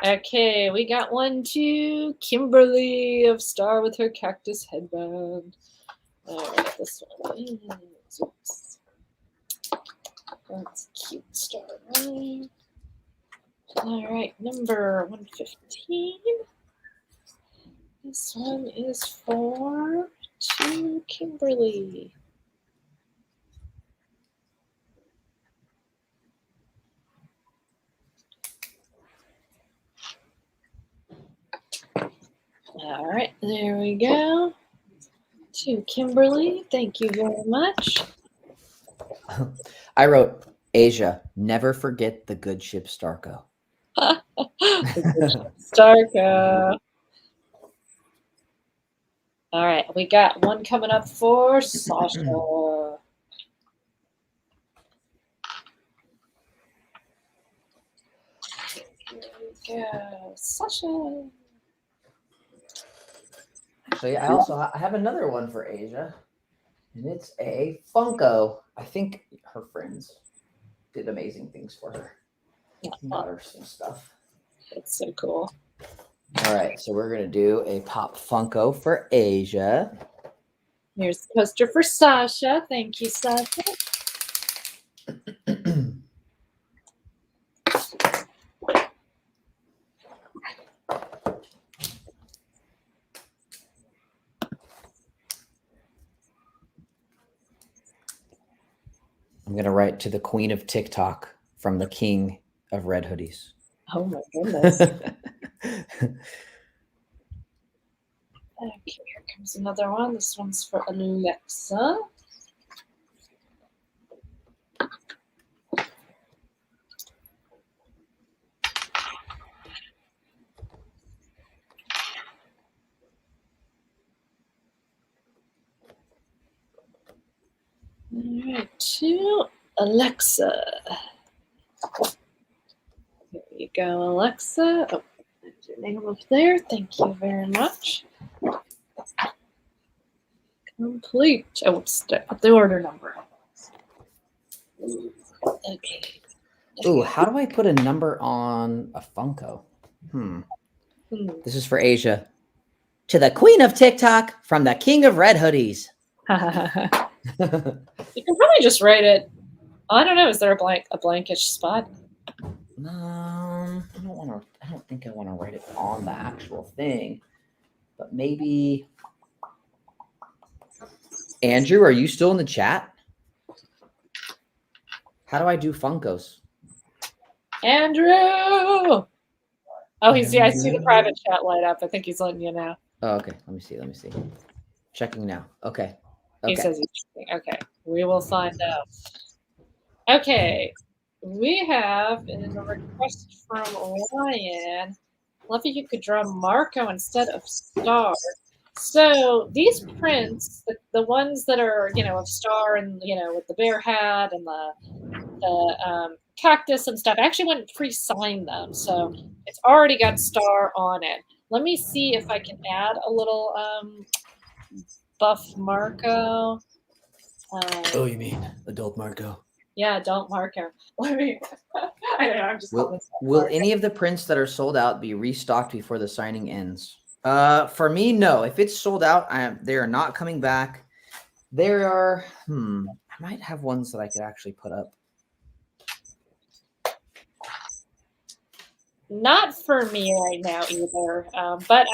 Okay, we got one to Kimberly of Star with her cactus headband. All right, this one is. Oops. That's cute Star, right? All right, number 115. This one is to Kimberly. All right, there we go. To Kimberly, thank you very much. I wrote, Asia, never forget the good ship Starco. Starco. All right, we got one coming up for Sasha. Here we go, Sasha. Actually, I have another one for Asia, and it's a Funko. I think her friends did amazing things for her. Got her some stuff. That's so cool. All right, so we're gonna do a pop Funko for Asia. Here's the poster for Sasha. Thank you, Sasha. I'm gonna write to the Queen of TikTok from the King of Red Hoodies. Oh my goodness. Okay, here comes another one. This one's for Alexa. All right, to Alexa. Here you go, Alexa. Oh, there's your name up there. Thank you very much. Complete. Oh, oops, put the order number. Okay. Ooh, how do I put a number on a Funko? This is for Asia. To the Queen of TikTok from the King of Red Hoodies. You can probably just write it. I don't know. Is there a blankish spot? I don't think I want to write it on the actual thing, but maybe. Andrew, are you still in the chat? How do I do Funkos? Andrew. Oh, I see the private chat light up. I think he's letting you know. Oh, okay. Let me see. Checking now. Okay. He says he's checking. Okay. We will find out. Okay. We have a request from Ryan. Love if you could draw Marco instead of Star. So these prints, the ones that are, of Star and, with the bear hat and the cactus and stuff, I actually went and pre-signed them. So it's already got Star on it. Let me see if I can add a little buff Marco. Oh, you mean adult Marco? Yeah, adult Marco. Let me. I don't know. I'm just will any of the prints that are sold out be restocked before the signing ends? For me, no. If it's sold out, they are not coming back. There are. I might have ones that I could actually put up. Not for me right now either. But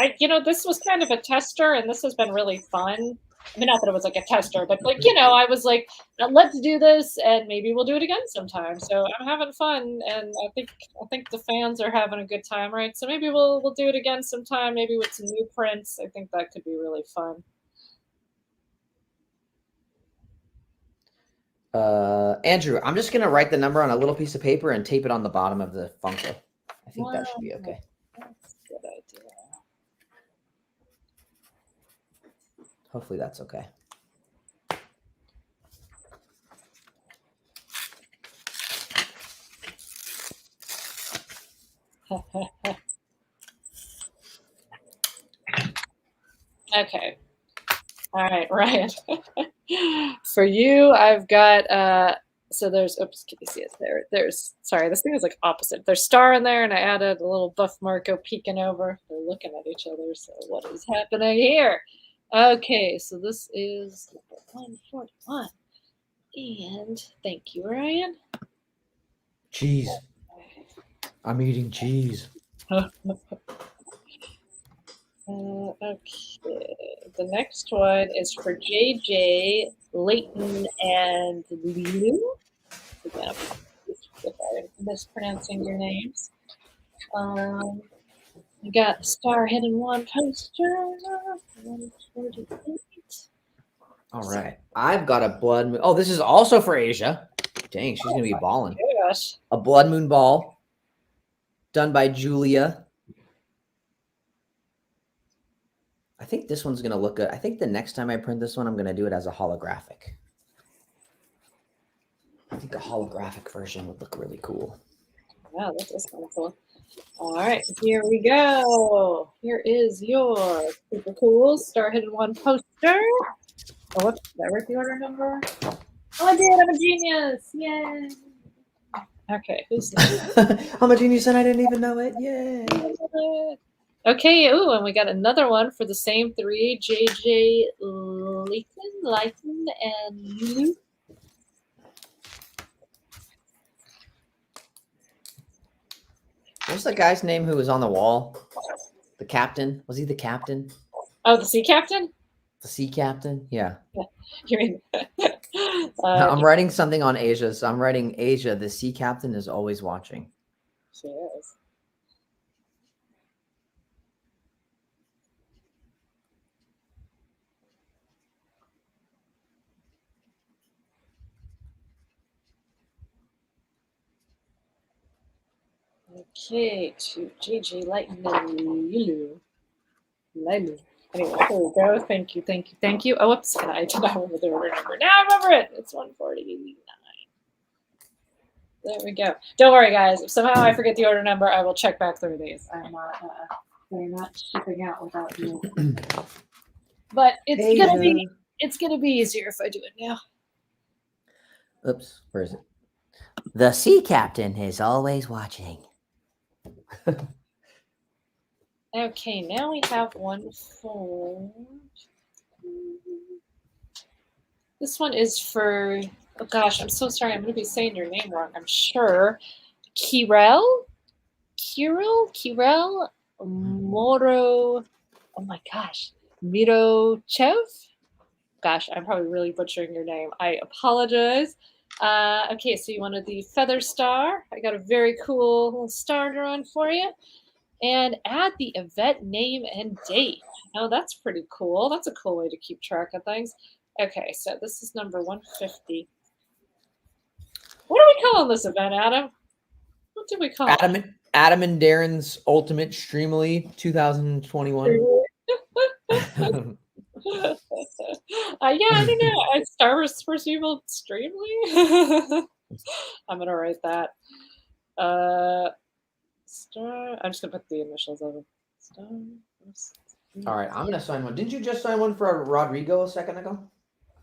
this was kind of a tester, and this has been really fun. I mean, not that it was like a tester, but like, I was like, let's do this, and maybe we'll do it again sometime. So I'm having fun, and I think the fans are having a good time, right? So maybe we'll do it again sometime, maybe with some new prints. I think that could be really fun. Andrew, I'm just gonna write the number on a little piece of paper and tape it on the bottom of the Funko. I think that should be okay. That's a good idea. Hopefully that's okay. Okay. All right, Ryan. For you, I've got so there's, oops, can you see it there? There's, sorry, this thing is like opposite. There's Star in there, and I added a little buff Marco peeking over. They're looking at each other, so what is happening here? Okay, so this is number 141. And thank you, Ryan. Cheese. I'm eating cheese. Okay, the next one is for JJ, Leighton, and Lilu. Again, if I'm mispronouncing your names. We got Star Hidden One poster. 148. All right. I've got a blood moon. Oh, this is also for Asia. Dang, she's going to be balling. Gosh. A blood moon ball done by Julia. I think this one's going to look good. I think the next time I print this one, I'm going to do it as a holographic. I think a holographic version would look really cool. Wow, that is kind of cool. All right, here we go. Here is your super cool Star Hidden One poster. Oh, whoops, did I write the order number? Oh, I did. I'm a genius. Yay. Okay, who's next? I'm a genius and I didn't even know it. Yay. Okay, ooh, and we got another one for the same three, JJ, Leighton, and Lulu. What's the guy's name who was on the wall? The captain? Was he the captain? Oh, the sea captain? The sea captain? Yeah. You mean? I'm writing something on Asia, so I'm writing Asia. The sea captain is always watching. She is. Okay, to JJ, Leighton, and Lilu. Lilu. Anyway, here we go. Thank you, thank you, thank you. Oh, whoops, I did not remember the order number. Now I remember it. It's 149. There we go. Don't worry, guys. If somehow I forget the order number, I will check back through these. I'm not. They're not shipping out without me. But it's gonna be easier if I do it now. Oops, where is it? The sea captain is always watching. Okay, now we have one for. This one is for. Oh gosh, I'm so sorry. I'm going to be saying your name wrong. I'm sure. Kirel, Moro. Oh my gosh, Mirochev. Gosh, I'm probably really butchering your name. I apologize. Okay, so you wanted the feather star. I got a very cool little star drawn for you. And add the event name and date. Oh, that's pretty cool. That's a cool way to keep track of things. Okay, so this is number 150. What are we calling this event, Adam? What did we call it? Adam and Darren's Ultimate Streamly 2021. I don't know. Star Wars Force Evil Extremely. I'm gonna write that. Star. I'm just gonna put the initials of it. Star. All right, I'm gonna sign one. Didn't you just sign one for Rodrigo a second ago?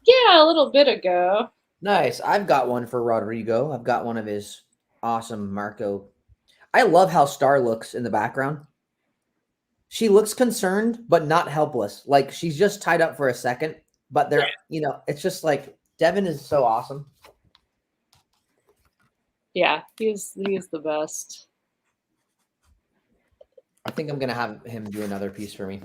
Yeah, a little bit ago. Nice. I've got one for Rodrigo. I've got one of his awesome Marco. I love how Star looks in the background. She looks concerned, but not helpless. Like she's just tied up for a second, but they're, it's just like Devin is so awesome. Yeah, he is the best. I think I'm gonna have him do another piece for me.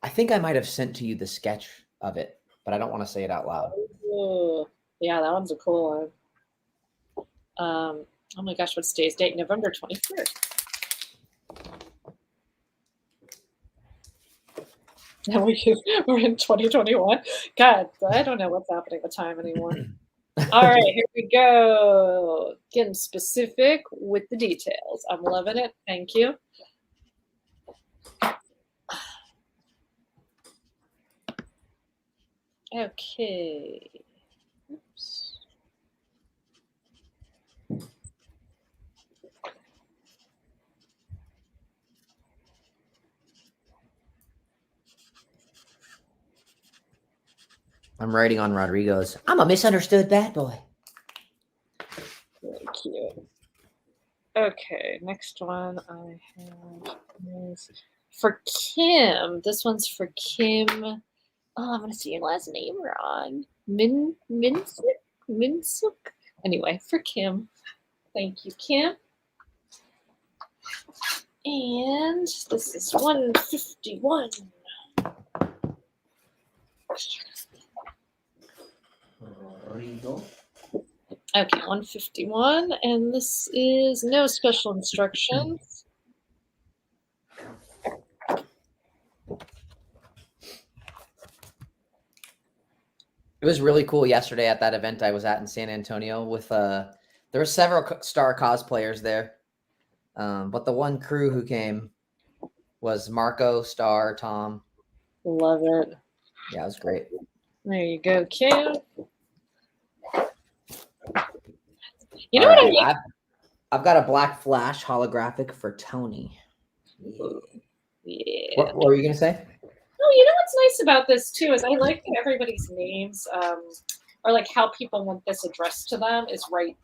I think I might have sent to you the sketch of it, but I don't want to say it out loud. Ooh, yeah, that one's a cool one. Oh my gosh, what's today's date? November 21st. And we're in 2021. God, I don't know what's happening with time anymore. All right, here we go. Getting specific with the details. I'm loving it. Thank you. Okay. Oops. I'm writing on Rodrigo's. I'm a misunderstood bad boy. Really cute. Okay, next one I have is for Kim. This one's for Kim. Oh, I'm gonna see your last name wrong. Minsuk? Anyway, for Kim. Thank you, Kim. And this is 151. Okay, 151, and this is no special instructions. It was really cool yesterday at that event I was at in San Antonio with there were several Star cosplayers there. But the one crew who came was Marco, Star, Tom. Love it. Yeah, it was great. There you go, Kim. You know what I've got a Black Flash holographic for Tony. Yeah. What were you gonna say? Oh, you know what's nice about this too is I like that everybody's names or like how people want this addressed to them is right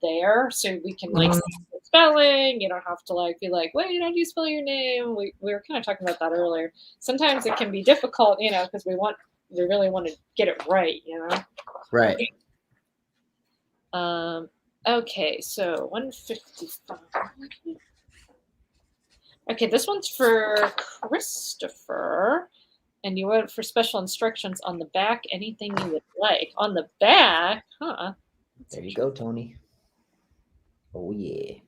there, so we can like see the spelling. You don't have to like be like, wait, how do you spell your name? We were kind of talking about that earlier. Sometimes it can be difficult, because we really want to get it right, Right. Okay, so 155. Okay, this one's for Christopher. And you wrote for special instructions on the back, anything you would like. On the back, huh? There you go, Tony. Oh, yeah.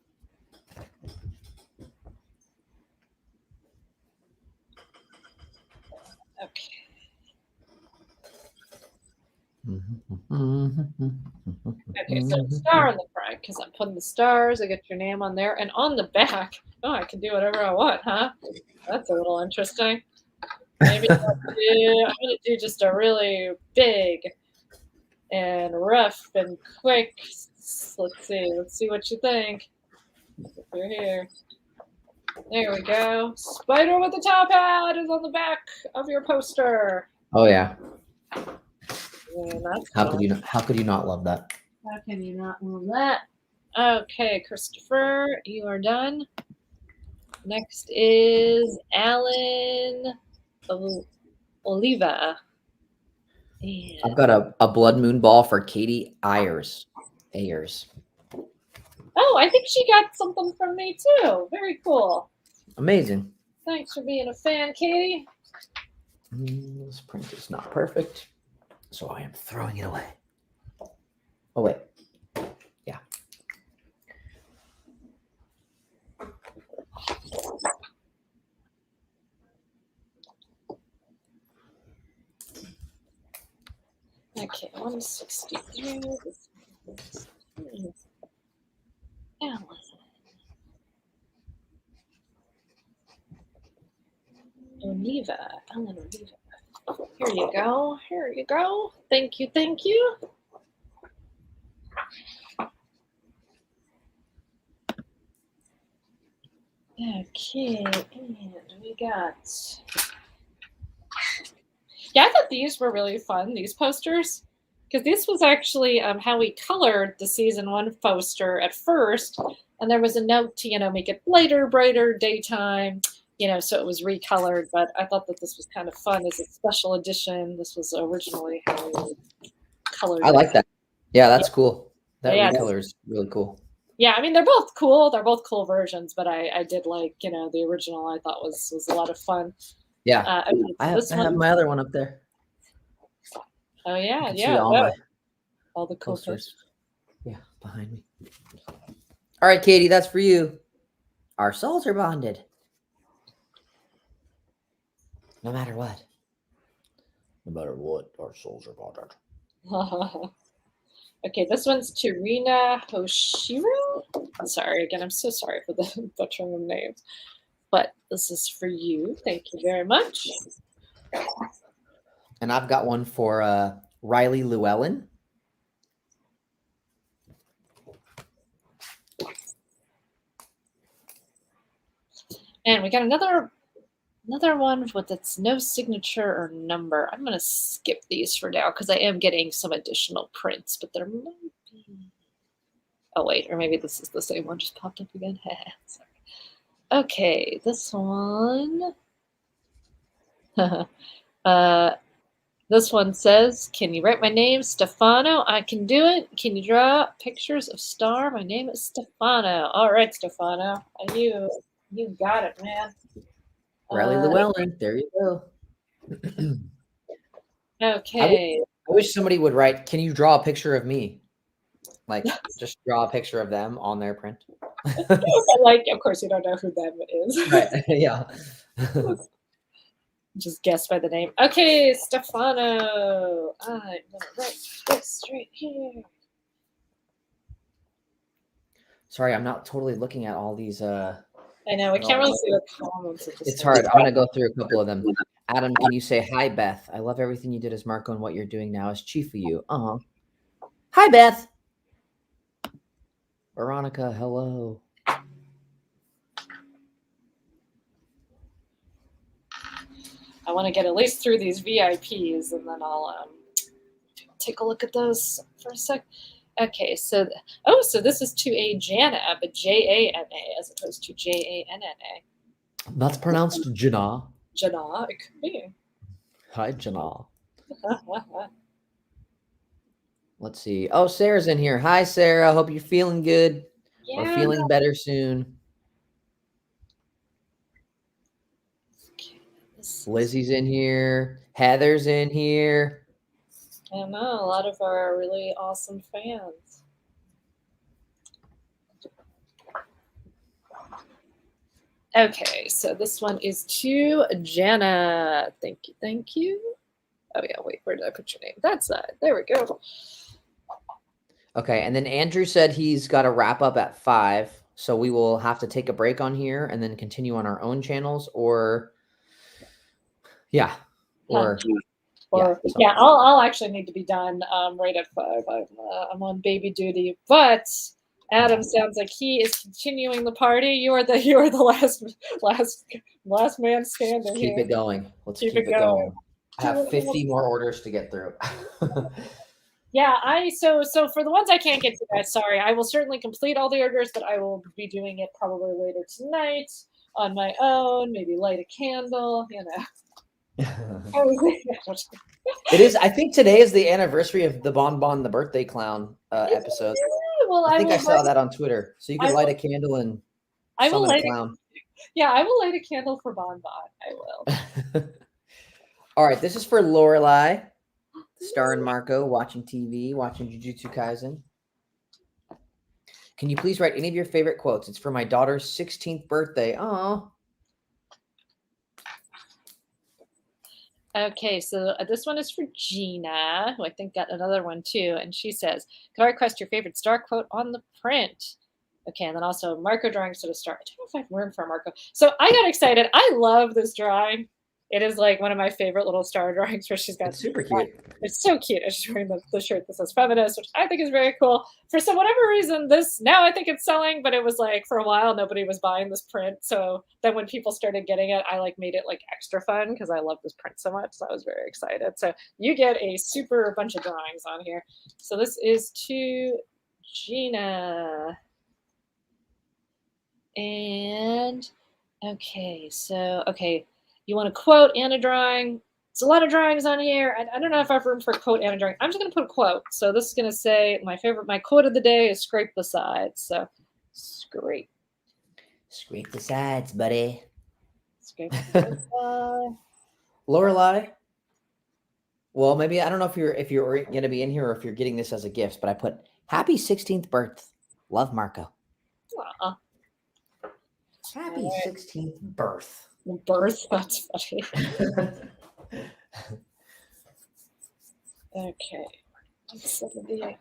Okay. Okay, so star on the front, because I'm putting the stars. I get your name on there. And on the back, I can do whatever I want, huh? That's a little interesting. Maybe I'm going to do just a really big and rough and quick. Let's see what you think. If you're here. There we go. Spider with the top hat is on the back of your poster. Oh yeah. And that's How could you not love that? How can you not love that? Okay, Christopher, you are done. Next is Alan Oliva. And I've got a blood moon ball for Katie Ayers. oh, I think she got something from me too. Very cool. Amazing. Thanks for being a fan, Katie. This print is not perfect, so I am throwing it away. Oh, wait. Yeah. Okay, 163. Alan. Oniva. Ellen Oniva. Here you go. Here you go. Thank you. Thank you. Okay, and we got. Yeah, I thought these were really fun, these posters, because this was actually how we colored the season 1 poster at first, and there was a note to, make it lighter, brighter, daytime, so it was recolored, but I thought that this was kind of fun as a special edition. This was originally how we colored I like that. Yeah, that's cool. That Yeah. recolor is really cool. Yeah, I mean, they're both cool. They're both cool versions, but I did like, the original I thought was a lot of fun. Yeah. Okay, so I this have one- my other one up there. Oh, You yeah, can see yeah. all the cool posters. Yeah, behind me. All right, Katie, that's for you. Our souls are bonded. No matter what. No matter what, our souls are bonded. posters. Okay, this one's to Rina Hoshiro. I'm sorry, again, I'm so sorry for the butchering of names. But this is for you. Thank you very much. And I've got one for Riley Llewellyn. And we got another one with its no signature or number. I'm going to skip these for now because I am getting some additional prints, but there might be. Oh, wait, or maybe this is the same one just popped up again. Sorry. Okay, this one. This one says, can you write my name, Stefano? I can do it. Can you draw pictures of Star? My name is Stefano. All right, Stefano. You got it, man. Riley Llewellyn. There you go. Okay. I wish somebody would write, can you draw a picture of me? Like, just draw a picture of them on their print. Like, of course, you don't know who that is. Right. Yeah. Just guess by the name. Okay, Stefano. I'm going to write this right here. Sorry, I'm not totally looking at all these. I know, I can't really see the comments. It's hard. I'm going to go through a couple of them. Adam, can you say, hi, Beth? I love everything you did as Marco and what you're doing now as Chief of you. Hi, Beth. Veronica, hello. I want to get at least through these VIPs, and then I'll take a look at those for a sec. Okay, so this is to a Jana, but J-A-N-A as opposed to J-A-N-N-A. That's pronounced Jana. Jana, it could be. Hi, Jana. Let's see. Oh, Sarah's in here. Hi, Sarah. Hope you're feeling good or feeling better soon. Lizzie's in here. Heather's in here. I know, a lot of our really awesome fans. Okay, so this one is to Jana. Thank you, thank you. Oh yeah, wait, where did I put your name? That side. There we go. Okay, and then Andrew said he's got to wrap up at 5, so we will have to take a break on here and then continue on our own channels, or I'll actually need to be done right at 5. I'm on baby duty, but Adam sounds like he is continuing the party. You are the last man standing. Keep it going. Let's keep it going. I have 50 more orders to get through. Yeah, so for the ones I can't get to, guys, sorry. I will certainly complete all the orders, but I will be doing it probably later tonight on my own. Maybe light a candle, It is. I think today is the anniversary of the Bon Bon the Birthday Clown episode. Well, I think I saw that on Twitter. So you can light a candle and summon a clown. I will light a candle for Bon Bon. I will. All right, this is for Lorelai, Star and Marco, watching TV, watching Jujutsu Kaisen. Can you please write any of your favorite quotes? It's for my daughter's 16th birthday. Oh. Okay, so this one is for Gina, who I think got another one too. And she says, can I request your favorite Star quote on the print? Okay, and then also Marco drawing sort of Star. I don't know if I've learned from Marco. So I got excited. I love this drawing. It is like one of my favorite little star drawings where she's got. It's super cute. It's so cute. And she's wearing the shirt that says feminist, which I think is very cool. For some whatever reason, this now I think it's selling, but it was like for a while nobody was buying this print. So then when people started getting it, I like made it like extra fun because I love this print so much. So I was very excited. So you get a super bunch of drawings on here. So this is to Gina. And okay, you want a quote and a drawing. It's a lot of drawings on here. I don't know if I have room for a quote and a drawing. I'm just going to put a quote. So this is going to say my quote of the day is scrape the sides. So scrape. Scrape the sides, buddy. Scrape the sides. Lorelai. Well, maybe I don't know if you're going to be in here or if you're getting this as a gift, but I put happy 16th birth. Love, Marco. Aww. Happy 16th birth. Birth? That's funny. Okay. 78.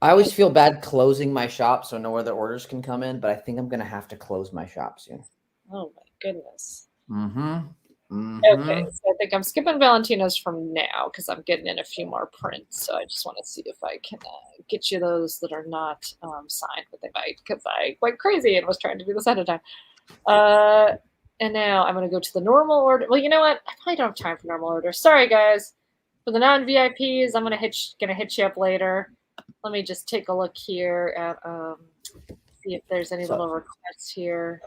I always feel bad closing my shop so no other orders can come in, but I think I'm going to have to close my shop soon. Oh my goodness. Mm-hmm. Okay, so I think I'm skipping Valentina's from now because I'm getting in a few more prints. So I just want to see if I can get you those that are not signed, but they might because I went crazy and was trying to do this ahead of time. And now I'm going to go to the normal order. Well, you know what? I probably don't have time for normal order. Sorry, guys. For the non-VIPs, I'm going to hit you up later. Let me just take a look here at see if there's any little requests here.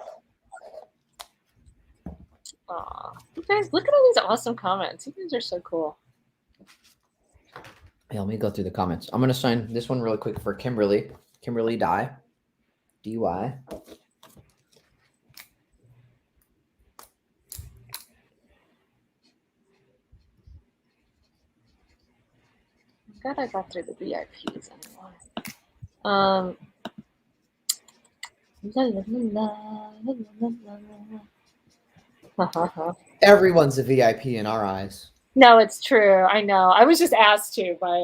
Aw, you guys, look at all these awesome comments. You guys are so cool. Yeah, let me go through the comments. I'm going to sign this one really quick for Kimberly. Kimberly Dye. DY. I'm glad I got through the VIPs anyway. Everyone's a VIP in our eyes. No, it's true. I know. I was just asked to by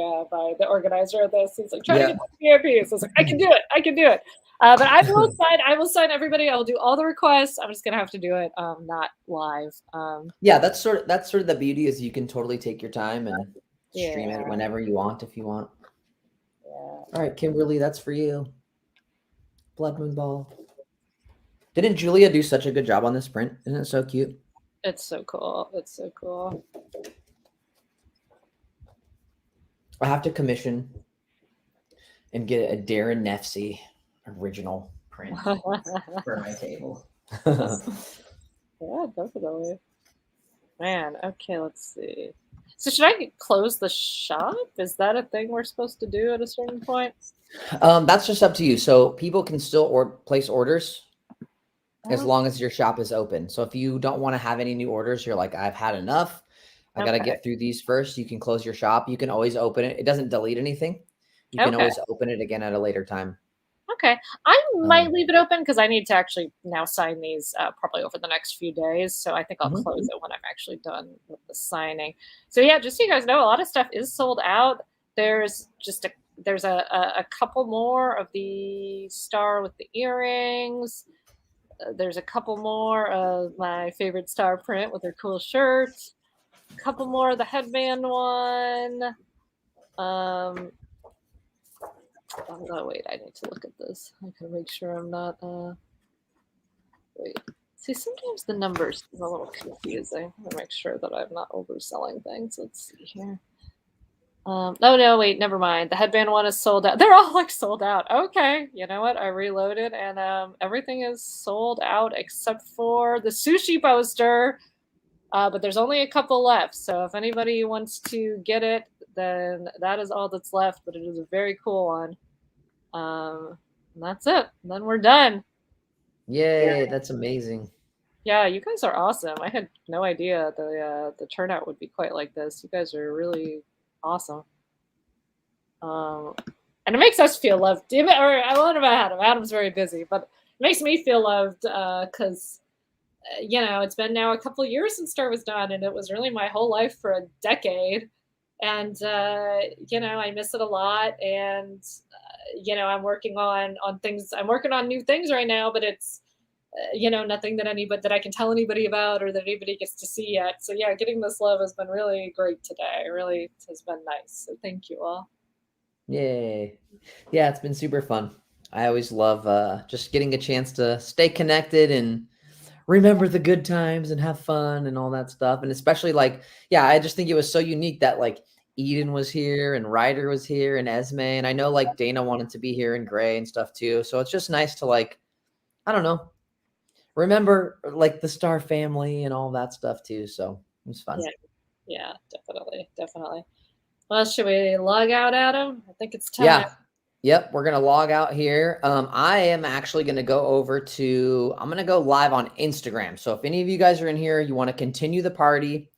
the organizer of this. He's like, try to get the VIPs. I was like, I can do it. I can do it. But I will sign everybody. I will do all the requests. I'm just gonna have to do it not live. Yeah, that's sort of the beauty is you can totally take your time and stream it whenever you want if you want. Yeah. All right, Kimberly, that's for you. Blood Moon Ball. Didn't Julia do such a good job on this print? Isn't it so cute? It's so cool. It's so cool. I have to commission and get a Darren Nefsey original print for my table. Yeah, definitely. Man, okay, let's see. So should I close the shop? Is that a thing we're supposed to do at a certain point? That's just up to you. So people can still place orders as long as your shop is open. So if you don't want to have any new orders, you're like, I've had enough. I got to get through these first. You can close your shop. You can always open it. It doesn't delete anything. You can always open it again at a later time. Okay. I might leave it open because I need to actually now sign these probably over the next few days. So I think I'll close it when I'm actually done with the signing. So yeah, just so you guys know, a lot of stuff is sold out. There's just a couple more of the star with the earrings. There's a couple more of my favorite star print with her cool shirt. A couple more of the headband one. Oh, wait, I need to look at this. I can make sure I'm not, wait. See, sometimes the numbers are a little confusing. I want to make sure that I'm not overselling things. Let's see here. Oh, no, wait, never mind. The headband one is sold out. They're all like sold out. Okay, you know what? I reloaded and everything is sold out except for the sushi poster. But there's only a couple left. So if anybody wants to get it, then that is all that's left. But it is a very cool one. And that's it. And then we're done. Yay, that's amazing. Yeah, you guys are awesome. I had no idea the turnout would be quite like this. You guys are really awesome. And it makes us feel loved. Or I wonder about Adam. Adam's very busy, but it makes me feel loved because you know, it's been now a couple years since Star was done, and it was really my whole life for a decade. And you know, I miss it a lot. And you know, I'm working on things. I'm working on new things right now, but it's nothing that I can tell anybody about or that anybody gets to see yet. So yeah, getting this love has been really great today. It really has been nice. So thank you all. Yay. Yeah, it's been super fun. I always love just getting a chance to stay connected and remember the good times and have fun and all that stuff. And especially I just think it was so unique that Eden was here and Ryder was here and Esme. And I know Dana wanted to be here and Gray and stuff too. So it's just nice to I don't know, remember the Star family and all that stuff too. So it was fun. Yeah, definitely. Well, should we log out, Adam? I think it's time. Yeah. Yep, we're gonna log out here. I am actually gonna go over to. I'm gonna go live on Instagram. So if any of you guys are in here, you want to continue the party,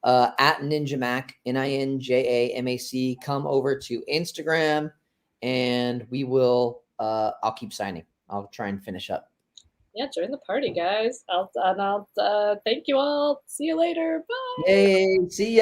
at NinjaMac, NinjaMac, come over to Instagram, and we will. I'll keep signing. I'll try and finish up. Yeah, join the party, guys. I'll thank you all. See you later. Bye. Yay! See ya.